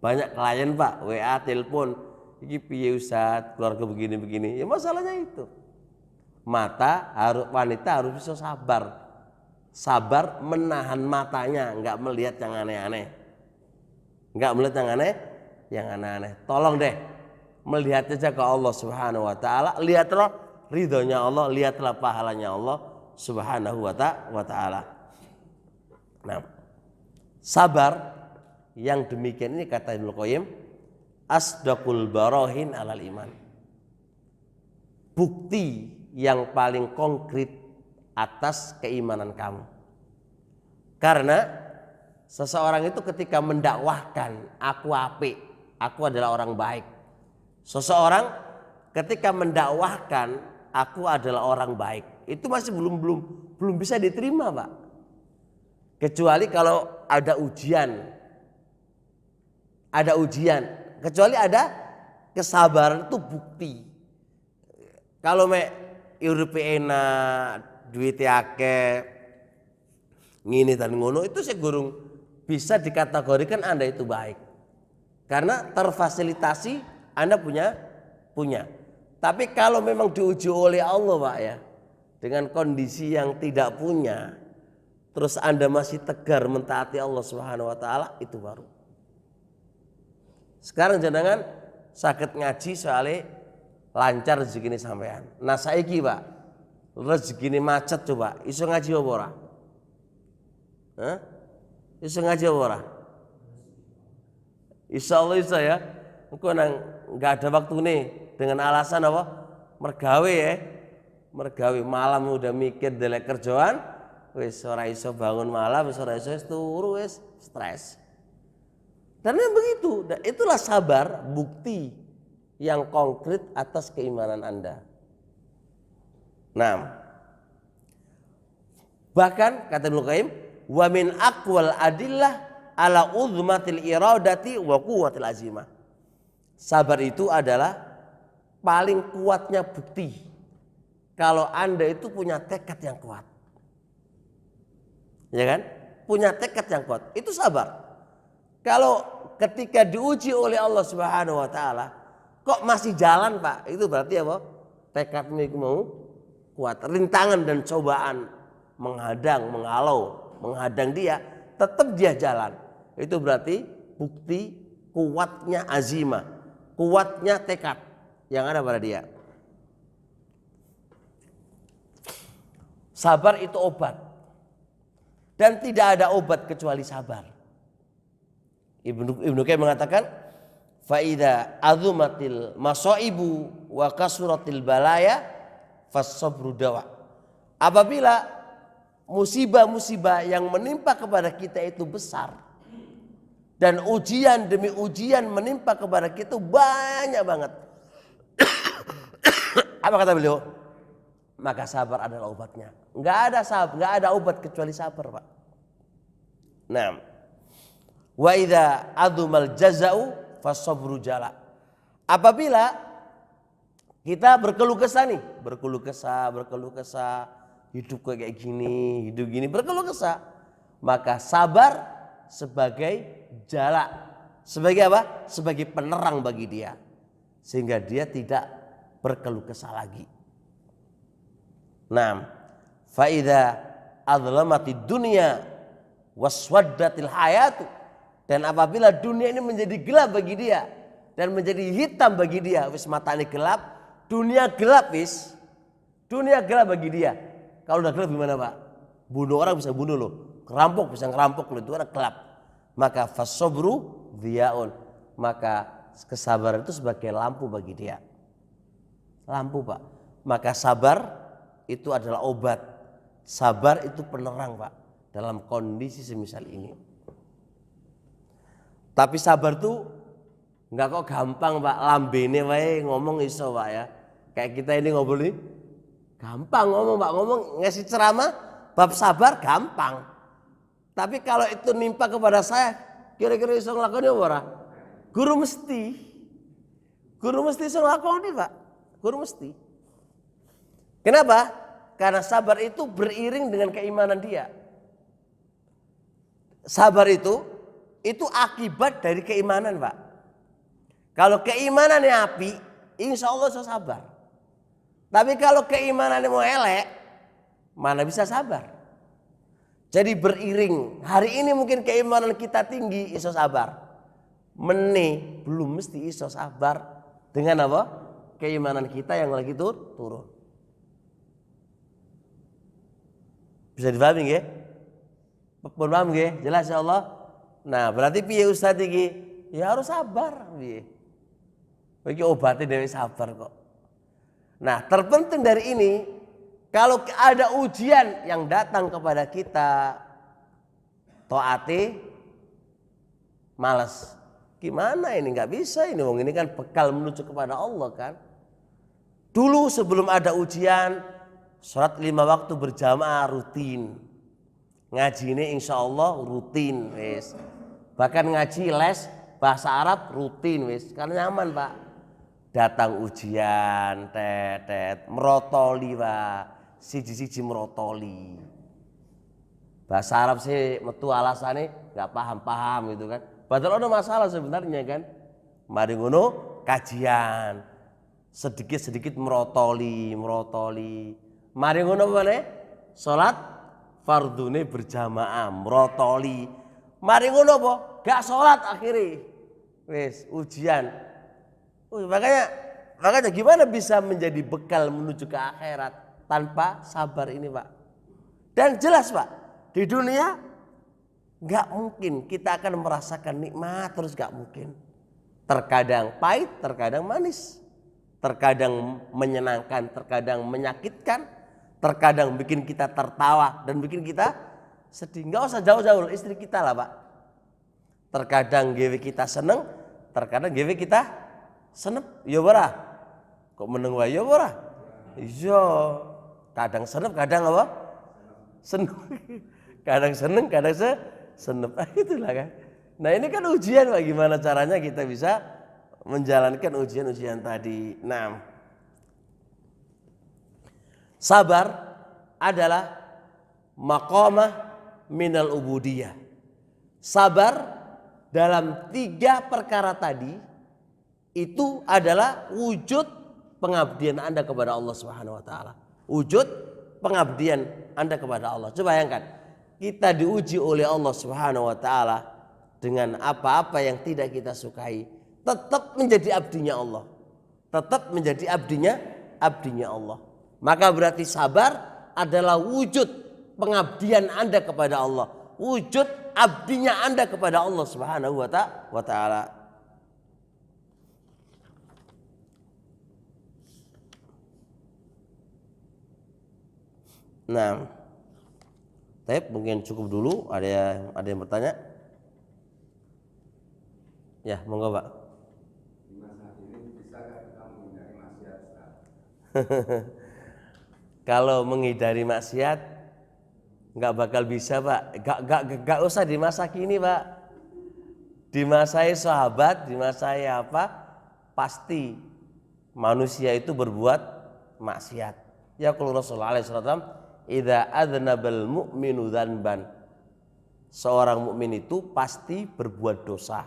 Banyak klien, Pak, WA, telepon, iki piye Ustaz, keluarga begini-begini. Ya masalahnya itu. Wanita harus bisa sabar. Sabar menahan matanya, enggak melihat yang aneh-aneh. Enggak melihat yang aneh-aneh. Tolong deh melihat saja ke Allah Subhanahu wa taala, lihatlah ridhonya Allah, lihatlah pahalanya Allah Subhanahu wa taala. Nah, sabar yang demikian ini kata Ibnu Qayyim asdaqul barahin alal iman. Bukti yang paling konkret atas keimanan kamu. Karena seseorang itu ketika mendakwahkan aku apik, aku adalah orang baik. Seseorang ketika mendakwahkan aku adalah orang baik, itu masih belum bisa diterima, Pak. Kecuali kalau ada ujian. Kecuali ada kesabaran, itu bukti. Kalau uripe enak, duit akeh, ngene dan ngono, itu segurung bisa dikategorikan Anda itu baik. Karena terfasilitasi Anda punya. Tapi kalau memang diuji oleh Allah, Pak ya, dengan kondisi yang tidak punya, terus Anda masih tegar mentaati Allah Subhanahu wa taala, itu baru. Sekarang jenengan sakit ngaji soalnya lancar rezeki ini sampean. Nah saiki, Pak, rezeki ini macet coba, iso ngaji apa ora? Iso ngaji apa ora? Insyaallah iso ya. Engko nang enggak ada waktu nih dengan alasan apa? Mergawe malam udah mikir delek kerjaan, wis ora iso bangun malam, wis ora iso turu, wis stres. Karena begitu, itulah sabar, bukti yang konkret atas keimanan Anda. Nah, bahkan kata Ibnu Qayyim, wa min aqwal adillah ala uzmatil iradati wa quwwatil azimah. Sabar itu adalah paling kuatnya bukti kalau Anda itu punya tekad yang kuat. Ya kan? Punya tekad yang kuat, itu sabar. Kalau ketika diuji oleh Allah Subhanahu wa taala kok masih jalan, Pak, itu berarti apa? Tekadmu itu mau kuat. Rintangan dan cobaan menghadang, menghalau, menghadang dia, tetap dia jalan. Itu berarti bukti kuatnya azimah, kuatnya tekad yang ada pada dia. Sabar itu obat. Dan tidak ada obat kecuali sabar. Ibnu Qayyim mengatakan, fa idza azumatil masaibu wa kasuratil balaya fasabru dawa. Apabila musibah-musibah yang menimpa kepada kita itu besar dan ujian demi ujian menimpa kepada kita itu banyak banget. Apa kata beliau? Maka sabar adalah obatnya. Enggak ada obat kecuali sabar, Pak. Nah, wa idza adumal jazau fasabru jala. Apabila kita berkeluh kesah nih, berkeluh kesah, hidup kayak gini, hidup gini, berkeluh kesah, maka sabar sebagai jala, sebagai apa? Sebagai penerang bagi dia, sehingga dia tidak berkeluh kesah lagi. Nah, fa idza adlamatid dunya waswaddatil hayatu, dan apabila dunia ini menjadi gelap bagi dia dan menjadi hitam bagi dia, wis matanya gelap, dunia gelap wis. Dunia gelap bagi dia. Kalau udah gelap gimana, Pak? Bunuh orang bisa bunuh loh, ngerampok bisa ngerampok loh, itu kan gelap. Maka fasobru dhiyaun, maka kesabaran itu sebagai lampu bagi dia. Lampu, Pak. Maka sabar itu adalah obat. Sabar itu penerang, Pak, dalam kondisi semisal ini. Tapi sabar tuh enggak kok gampang, Pak. Lambene wae ngomong iso, Pak, ya. Kayak kita ini ngobrol nih, gampang ngomong, Pak. Ngomong ngasih ceramah bab sabar gampang. Tapi kalau itu nimpa kepada saya, kira-kira iso nglakoni apa ora? Guru mesti iso nglakoni, Pak. Guru mesti. Kenapa? Karena sabar itu beriring dengan keimanan dia. Sabar itu akibat dari keimanan, Pak. Kalau keimanannya api, insya Allah bisa sabar. Tapi kalau keimanannya mau elek, mana bisa sabar? Jadi beriring. Hari ini mungkin keimanan kita tinggi, iso sabar. Mene belum mesti iso sabar dengan apa? Keimanan kita yang lagi turun. Bisa dipahami nggih? Paham nggih? Jelas ya Allah. Nah, berarti piye Ustaz iki? Ya harus sabar piye. Iki obatnya dari sabar kok. Nah, terpenting dari ini, kalau ada ujian yang datang kepada kita, taati malas. Gimana ini, nggak bisa ini, wong ini kan bekal menuju kepada Allah kan. Dulu sebelum ada ujian, sholat 5 waktu berjamaah rutin. Ngaji ini insya Allah rutin wis. Bahkan ngaji les bahasa Arab rutin wis. Karena nyaman, Pak. Datang ujian, merotoli, Pak. Siji-siji merotoli. Bahasa Arab sih metu alasannya nggak paham-paham gitu kan. Padahal ada masalah sebenarnya kan. Mari ngono kajian. Sedikit-sedikit merotoli. Mari ngono mana? Salat fardune berjamaah, merotoli. Mari ngono apa? Gak salat akhirnya. Wes ujian. Makanya gimana bisa menjadi bekal menuju ke akhirat tanpa sabar ini, Pak? Dan jelas, Pak, di dunia gak mungkin kita akan merasakan nikmat terus, gak mungkin. Terkadang pahit, terkadang manis. Terkadang menyenangkan, terkadang menyakitkan, terkadang bikin kita tertawa dan bikin kita sedih. Nggak usah jauh-jauh, istri kita lah, Pak. Terkadang gawe kita seneng, terkadang gawe kita seneng. Iya ora? Kok meneng wae ya ora? Iya. Kadang seneng, kadang apa? Seneng. Kadang seneng, kadang seneng. Itulah kan. Nah, ini kan ujian, Pak. Gimana caranya kita bisa menjalankan ujian-ujian tadi. Nah, sabar adalah maqamah minal ubudiyah. Sabar dalam 3 perkara tadi itu adalah wujud pengabdian Anda kepada Allah Subhanahu wa taala. Wujud pengabdian Anda kepada Allah. Coba bayangkan, kita diuji oleh Allah Subhanahu wa taala dengan apa-apa yang tidak kita sukai, tetap menjadi abdinya Allah. Tetap menjadi abdinya Allah. Maka berarti sabar adalah wujud pengabdian Anda kepada Allah, wujud abdinya Anda kepada Allah Subhanahu wa taala. Nah, Taib mungkin cukup dulu. Ada yang bertanya? Ya, monggo Pak. Di masa ini bisakah kita menghindari maksiat? Kalau menghindari maksiat nggak bakal bisa Pak. Nggak usah di masa kini Pak. Di masa sahabat, di masa apa? Pasti manusia itu berbuat maksiat. Ya kalau Rasulullah SAW, idza adznabal mu'minu dzanban, seorang mukmin itu pasti berbuat dosa.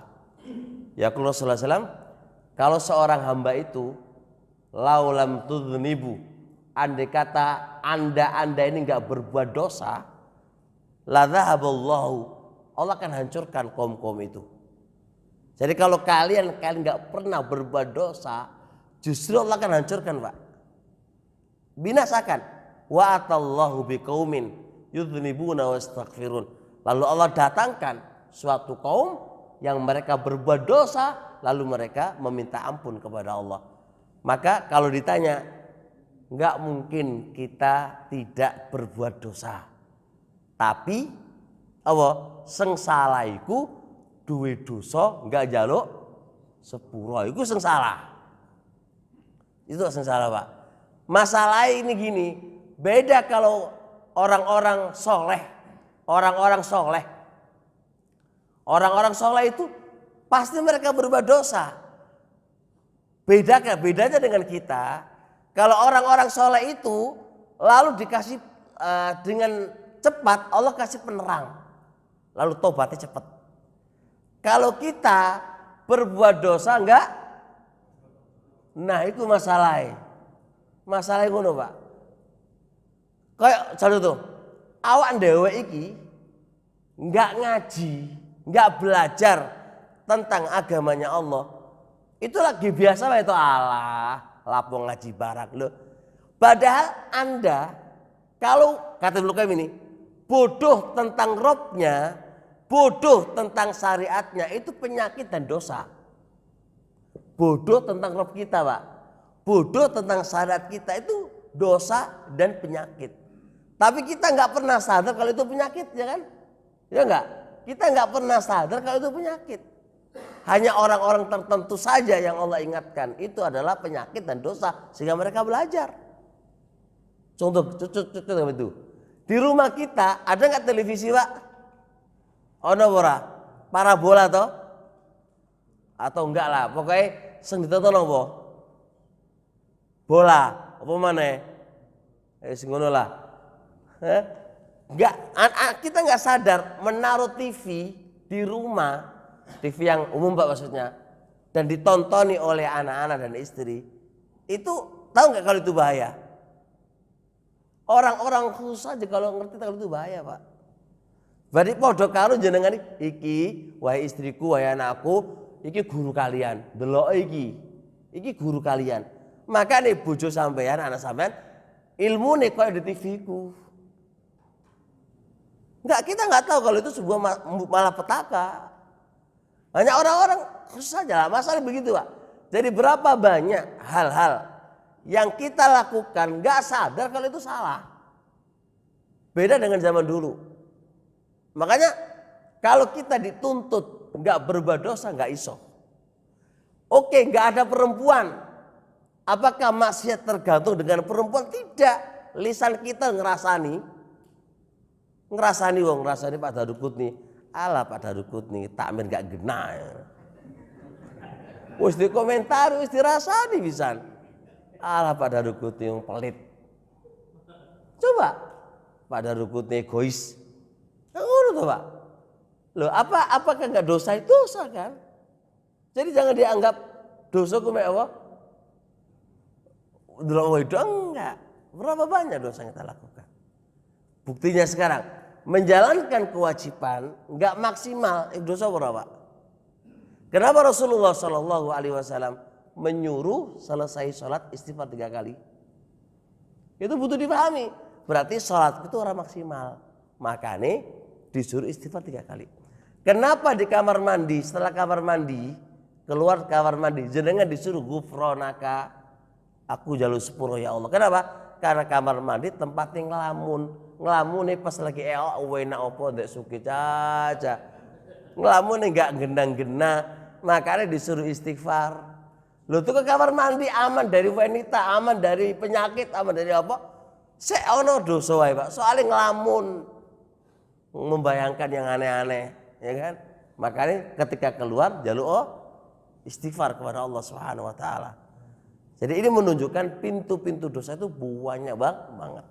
Ya kalau Rasulullah SAW, kalau seorang hamba itu laulam tudznibu, andai kata anda ini nggak berbuat dosa, la dzahaballahu, Allah akan hancurkan kaum itu. Jadi kalau kalian nggak pernah berbuat dosa, justru Allah akan hancurkan Pak, binasakan. Wa atallahu biqaumin yudznibuna wastaghfirun. Lalu Allah datangkan suatu kaum yang mereka berbuat dosa lalu mereka meminta ampun kepada Allah. Maka kalau ditanya, enggak mungkin kita tidak berbuat dosa. Tapi apa? Sengsala iku duwe dosa enggak njaluk sepura, iku sengsala. Itu sengsala Pak. Masalah ini gini, beda kalau orang-orang soleh. Orang-orang soleh itu pasti mereka berbuat dosa. Bedanya dengan kita, kalau orang-orang soleh itu lalu dikasih dengan cepat, Allah kasih penerang, lalu tobatnya cepat. Kalau kita berbuat dosa enggak, nah itu masalahnya ngono Pak. Kayak contoh, awak dhewe iki enggak ngaji, enggak belajar tentang agamanya Allah. Itu lagi biasa Pak, itu Allah, lapong ngaji barang loh. Padahal Anda kalau kata dulu kayak ini, bodoh tentang Robnya, bodoh tentang syariatnya, itu penyakit dan dosa. Bodoh tentang Rob kita Pak, bodoh tentang syariat kita itu dosa dan penyakit. Tapi kita nggak pernah sadar kalau itu penyakit, ya kan? Ya nggak? Kita nggak pernah sadar kalau itu penyakit. Hanya orang-orang tertentu saja yang Allah ingatkan itu adalah penyakit dan dosa sehingga mereka belajar. Contoh itu. Di rumah kita ada nggak televisi Pak? Ono ora? Parabola toh? Atau enggak lah? Pokoknya sing ditonton apa? Bola, apa mana? Sing ngono lah. Enggak, kita nggak sadar menaruh TV di rumah, TV yang umum Pak maksudnya, dan ditontoni oleh anak-anak dan istri, itu tahu nggak kalau itu bahaya? Orang-orang khusus aja kalau ngerti kalau itu bahaya Pak. Berarti podo karo jenengan iki, wahai istriku, wahai anakku, iki guru kalian, delok iki guru kalian. Maka nih bojo sampean, anak sampean, ilmu nih kau di TV ku. Kita nggak tahu kalau itu sebuah malapetaka. Hanya orang-orang khusus saja lah, masalah begitu Pak. Jadi berapa banyak hal-hal yang kita lakukan nggak sadar kalau itu salah. Beda dengan zaman dulu. Makanya kalau kita dituntut nggak berbuat dosa nggak iso. Oke, nggak ada perempuan. Apakah maksiat tergantung dengan perempuan? Tidak. Lisan kita ngerasani Pak Darukut nih. Alah Pak Darukut nih takmir gak genah. Wis di komentar, wis dirasani pisan. Alah Pak Darukut nih yang pelit. Coba Pak Darukut nih egois. Ngono tuh Pak. Loh, apakah enggak dosa? Itu dosa kan? Jadi jangan dianggap dosa ku mek apa? Delok itu enggak. Berapa banyak dosa yang kita lakukan? Buktinya sekarang menjalankan kewajiban enggak maksimal, dosa berapa? Kenapa Rasulullah Shallallahu Alaihi Wasallam menyuruh selesai sholat istighfar 3 kali? Itu butuh dipahami. Berarti sholat itu orang maksimal. Makanya disuruh istighfar 3 kali. Kenapa di kamar mandi, setelah kamar mandi, keluar kamar mandi, jenengan disuruh gufronaka, aku jalur sepuro ya Allah. Kenapa? Karena kamar mandi tempatnya ngelamun nih pas lagi enak opo dek suki caca, ngelamun nih nggak genang-genang, makanya disuruh istighfar. Lo tuh ke kamar mandi aman dari wanita, aman dari penyakit, aman dari apa? Seono dosa wae Pak, soalnya ngelamun, membayangkan yang aneh-aneh, ya kan? Makanya ketika keluar jalur istighfar kepada Allah Subhanahu Wa Taala. Jadi ini menunjukkan pintu-pintu dosa itu banyak banget.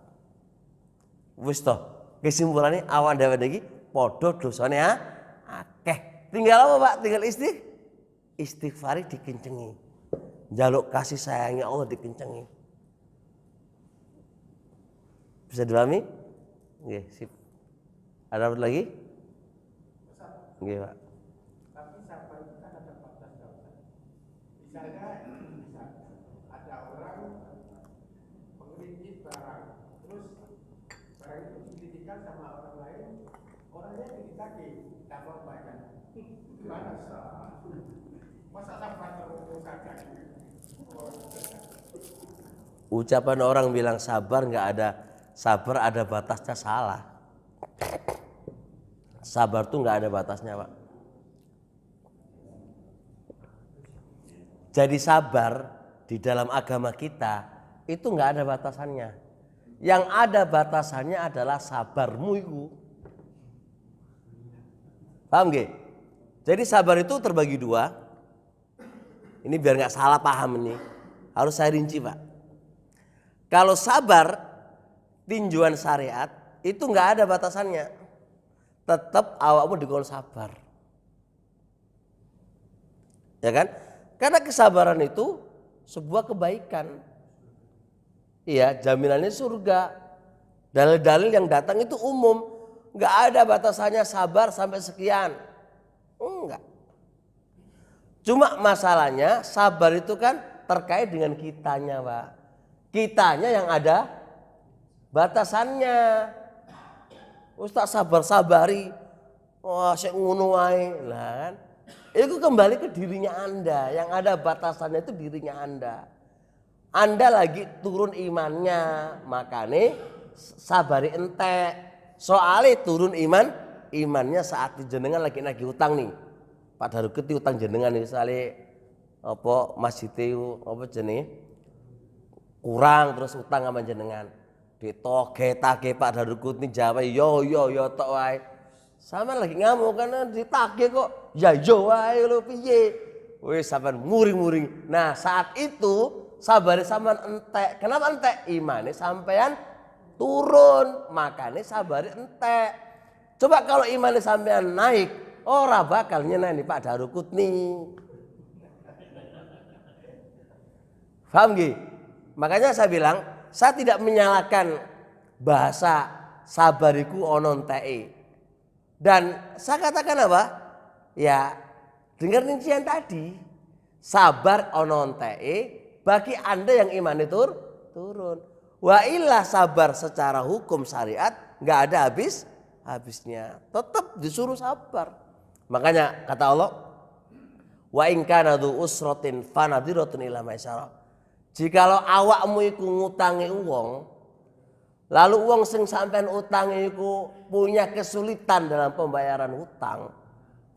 Wis toh, kesimpulannya awan dhewe iki padha dosane akeh. Tinggal apa Pak? Tinggal istighfari dikencengi. Njaluk kasih sayangnya Allah dikencengi. Bisa dipahami? Nggih, sip. Ada apa lagi? Nggih, Pak. Tapi sabar itu kan ada batasnya. Misalnya ada orang mengkritik barang, terus barang itu dikritikan sama orang lain, orangnya ditagih dapat banyak. Gimana sah? Masa sabar terus saja? Ucapan orang bilang sabar nggak ada sabar ada batasnya salah. Sabar tuh nggak ada batasnya Pak. Jadi sabar di dalam agama kita itu nggak ada batasannya. Yang ada batasannya adalah sabarmu itu. Paham gak? Jadi sabar itu terbagi 2. Ini biar nggak salah paham ini. Harus saya rinci Pak. Kalau sabar tinjuan syariat itu nggak ada batasannya. Tetap awakmu dikon sabar. Ya kan? Karena kesabaran itu sebuah kebaikan. Iya, jaminannya surga. Dalil-dalil yang datang itu umum, nggak ada batasannya sabar sampai sekian. Enggak. Cuma masalahnya sabar itu kan terkait dengan kitanya, Pak. Kitanya yang ada batasannya. Ustaz sabar-sabari. Wah, saya ngono wae. Lah kan. Itu kembali ke dirinya Anda. Yang ada batasannya itu dirinya Anda. Anda lagi turun imannya, makanya sabari entek. Soalnya turun imannya saat jenengan lagi nagih utang nih. Pak Daruketi utang jenengan nih, soalnya apa masjid itu apa jenis kurang terus utang sama jenengan. Ditogeh-tageh Pak Daruketi jawab yo tok wae. Sama lagi ngamuk karena ditagih kok. Ya yo wae lho piye. Wis sampean muring-muring. Nah, saat itu sabare sampean entek. Kenapa entek? Imane sampean turun, makanya sabare entek. Coba kalau imane sampean naik, ora bakal nyeneni Pak Darukutni. Paham nggih? Makanya saya bilang, saya tidak menyalahkan bahasa sabariku ono enteke. Dan saya katakan apa? Ya, dengar rincian tadi. Sabar ono enteke bagi Anda yang imannya turun. Wa illa sabar secara hukum syariat nggak ada habisnya. Tetap disuruh sabar. Makanya kata Allah, wa in kana dzu usratin fanadhiratun ila maisarah. Jikalau awakmu iku ngutangi wong, lalu wong sing sampean utangi iku punya kesulitan dalam pembayaran hutang,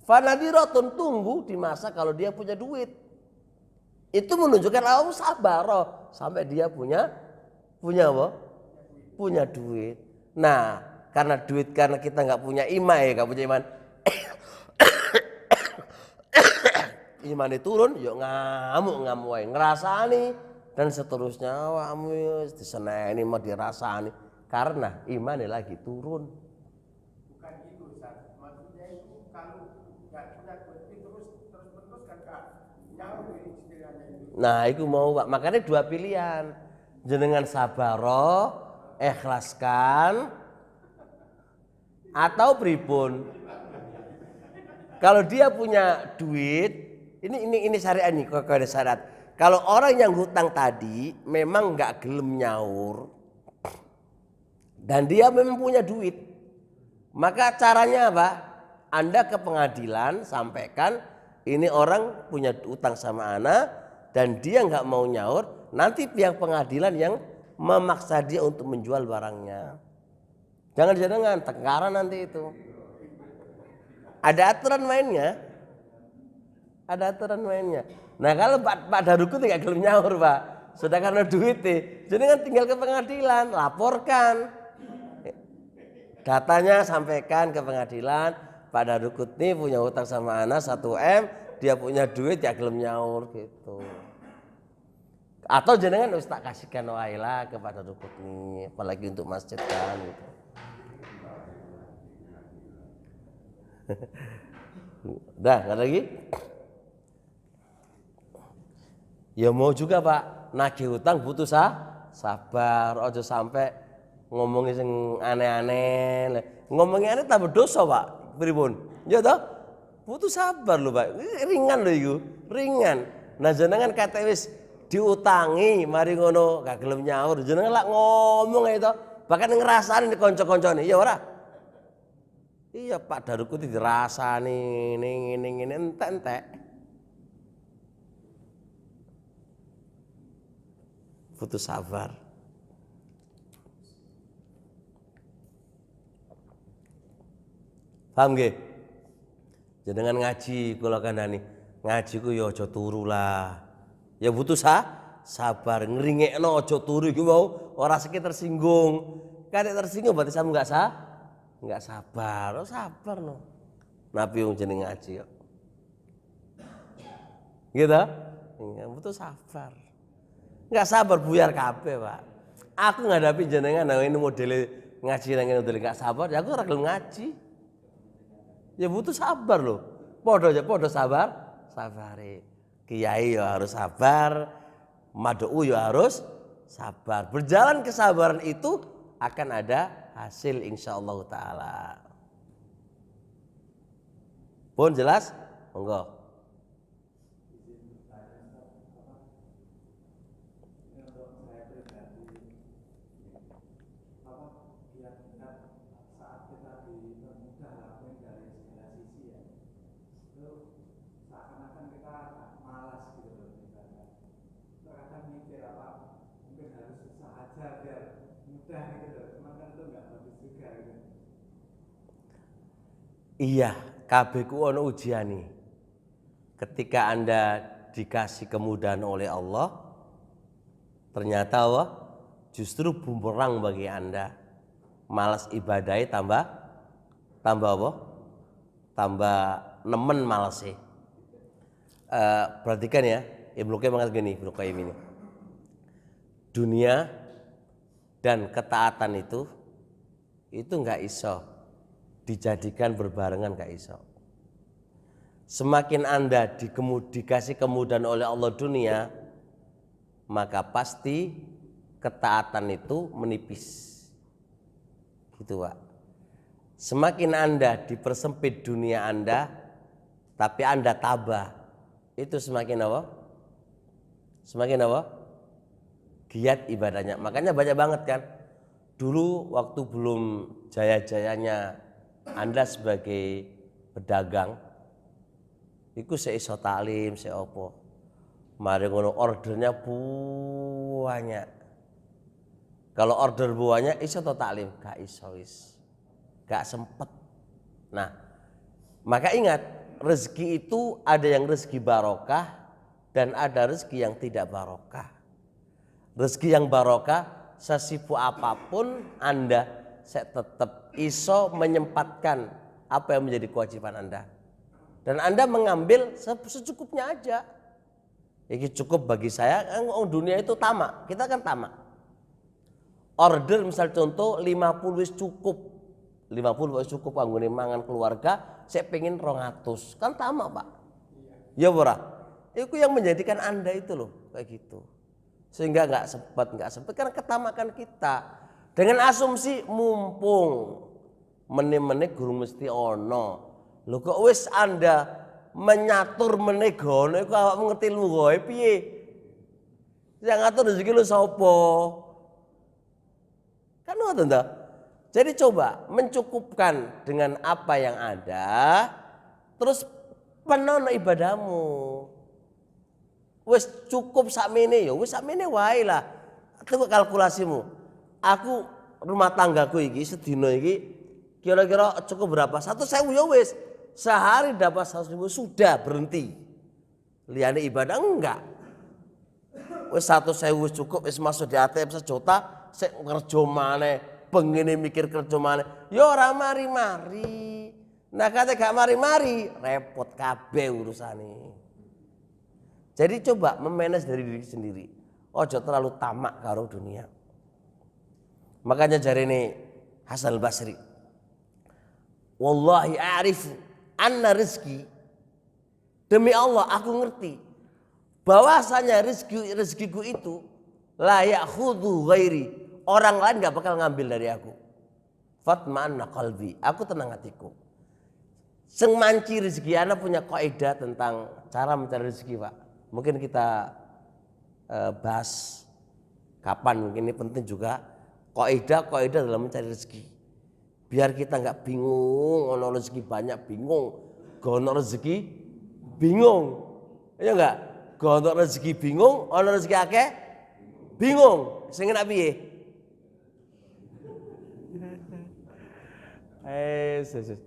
fanadhiratun tunggu di masa kalau dia punya duit. Itu menunjukkan awakmu sabar sampai dia punya apa? Punya duit. Nah, karena kita nggak punya iman nggak punya iman. Imane turun, yuk ngamuk wae, ngrasani dan seterusnya. Awakmu diseneni mau dirasani karena imane lagi turun. Bukan itu Ustaz. Maksudnya itu Nah, itu mau Pak. Makanya dua pilihan. Jenengan sabaro, ikhlaskan atau pripun. Kalau dia punya duit, ini syariat nih, kalau ada syarat. Kalau orang yang hutang tadi memang nggak gelem nyaur dan dia memang punya duit, maka caranya apa? Anda ke pengadilan sampaikan ini orang punya utang sama ana dan dia nggak mau nyaur, nanti pihak pengadilan yang memaksa dia untuk menjual barangnya. Jangan tengkara nanti itu. Ada aturan mainnya. Ada aturan mainnya. Nah kalau Pak Daruku tidak gelem nyaur Pak, sudah karena duit jadi kan tinggal ke pengadilan, laporkan. Datanya sampaikan ke pengadilan, Pak Darukut nih punya hutang sama ana 1M, dia punya duit ya gelem nyaur gitu. Atau jenengan wis tak kasihkan wae lah ke Pak Darukut nih, apalagi untuk masjid kan gitu. Udah, nggak lagi? Ya mau juga Pak, nagih hutang butuh sabar, ojo sampai ngomongin sing aneh-aneh. Ngomongin aneh tambah dosa Pak, pripun? Ya toh? Butuh sabar lho Pak. Ringan lho iku, ringan. Nah jenengan kate wis diutangi, mari ngono gak gelem nyaur, jenengan lak ngomong ae to, bahkan ngrasani kanca-kancane, ya ora? Iya Pak Daruku dirasani ngene entek-entek. Butuh sabar. Paham nggih? Jenengan ngaji kula kandhani, ngaji ku ya aja turu lah. Ya butuh sabar, ngringekno aja turu iki mau ora sikit tersinggung. Kadek tersinggung berarti sampe enggak sabar. Oh sabar no. Nabi wong jeneng ngaji kok. Gitu? Ya, butuh sabar. Enggak sabar buyar kabeh, Pak. Aku ngadapi jenengan nah ini modele ngaji nang ngene modele enggak sabar, ya aku ora gelem ngaji. Ya butuh sabar loh. Podo sabare. Kiai ya harus sabar, mad'u ya harus sabar. Berjalan kesabaran itu akan ada hasil insyaallah taala. Pun jelas? Monggo. Iya, kabeh ku ono ujiane. Ketika Anda dikasih kemudahan oleh Allah, ternyata Allah justru bumerang bagi Anda. Malas ibadahnya tambah apa? Tambah nemen malase. Perhatikan ya, Ibnu Qayyim mengatakan gini, Ibnu Qayyim ini. Dunia dan ketaatan itu enggak iso dijadikan berbarengan, gak iso. Semakin Anda dikasih kemudahan oleh Allah dunia, maka pasti ketaatan itu menipis. Gitu Pak. Semakin Anda dipersempit dunia Anda, tapi Anda tabah, itu semakin apa? Semakin apa? Giat ibadahnya. Makanya banyak banget kan. Dulu waktu belum jaya-jayanya Anda sebagai pedagang, itu seiso taklim, seopo. Mari ngono ordernya banyak. Kalau order banyak, iso to taklim, gak iso wis, gak sempet. Nah, maka ingat rezeki itu ada yang rezeki barokah dan ada rezeki yang tidak barokah. Rezeki yang barokah, sesibuk apapun Anda saya tetap iso menyempatkan apa yang menjadi kewajiban Anda. Dan Anda mengambil secukupnya aja. Ini cukup bagi saya, dunia itu tamak. Kita kan tamak. Order misal contoh 50 wis cukup. 50 wis cukup anggone mangan keluarga, saya pengen 200. Kan tamak, Pak. Ya ora. Itu yang menjadikan Anda itu loh kayak gitu. Sehingga nggak sempat karena ketamakan kita. Dengan asumsi mumpung meneh-meneh guru mesti ono. Lho kok wis Anda menyatur meneh gono iku awakmu ngerti lu kowe piye? Yang ngatur rezeki lu sapa? Kan ngoten to. Jadi coba mencukupkan dengan apa yang ada, terus penono ibadahmu. Wis cukup sakmene ya, wis sakmene wae lah. Coba kalkulasimu. Aku rumah tanggaku iki sedina iki kira-kira cukup berapa? 1.000 ya wis. Sehari dapat 100.000 sudah berhenti. Liyane ibadah enggak. Wis 100.000 wis cukup, wis masuk di ATM sejuta, sik kerja maneh, bengine mikir kerja maneh. Ya ora mari-mari. Nah kate gak mari-mari, repot kabeh urusane. Jadi coba memanage dari diri sendiri. Ojo terlalu tamak karo dunia. Makanya jarene Hasan al-Basri. Wallahi a'rifu anna rizki, demi Allah aku ngerti bahwasanya rezekiku itu la ya'khudhu ghairi, orang lain gak bakal ngambil dari aku. Fatma'anna qalbi, aku tenang hatiku. Sing manci rezeki ana punya kaidah tentang cara mencari rezeki, Pak. Mungkin kita bahas kapan, mungkin ini penting juga kaidah dalam mencari rezeki. Biar kita nggak bingung, ono rezeki banyak bingung, ono rezeki bingung, ya nggak? Ono rezeki bingung, ono rezeki akeh bingung. Sing enak piye?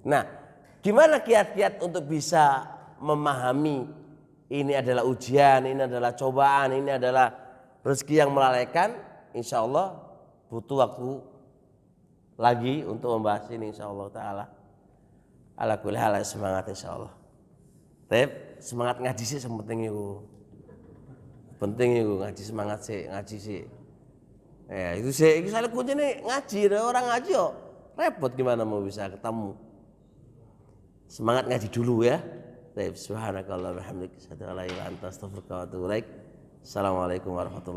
Nah, gimana kiat-kiat untuk bisa memahami ini adalah ujian, ini adalah cobaan, ini adalah rezeki yang melalaikan? Insya Allah butuh waktu lagi untuk membahas ini insyaallah taala. Ala kulli hal semangat insyaallah. Tep, semangat ngaji sih penting itu. Penting itu ngaji, semangat sih, ngaji sih. Ya, itu sih itu salah kuncinya ngaji, orang ngaji kok repot gimana mau bisa ketemu. Semangat ngaji dulu ya. Tep, subhanakallah wa bihamdika asyhadu an la ilaha illa anta astaghfiruka wa atubu ilaik. Assalamualaikum warahmatullahi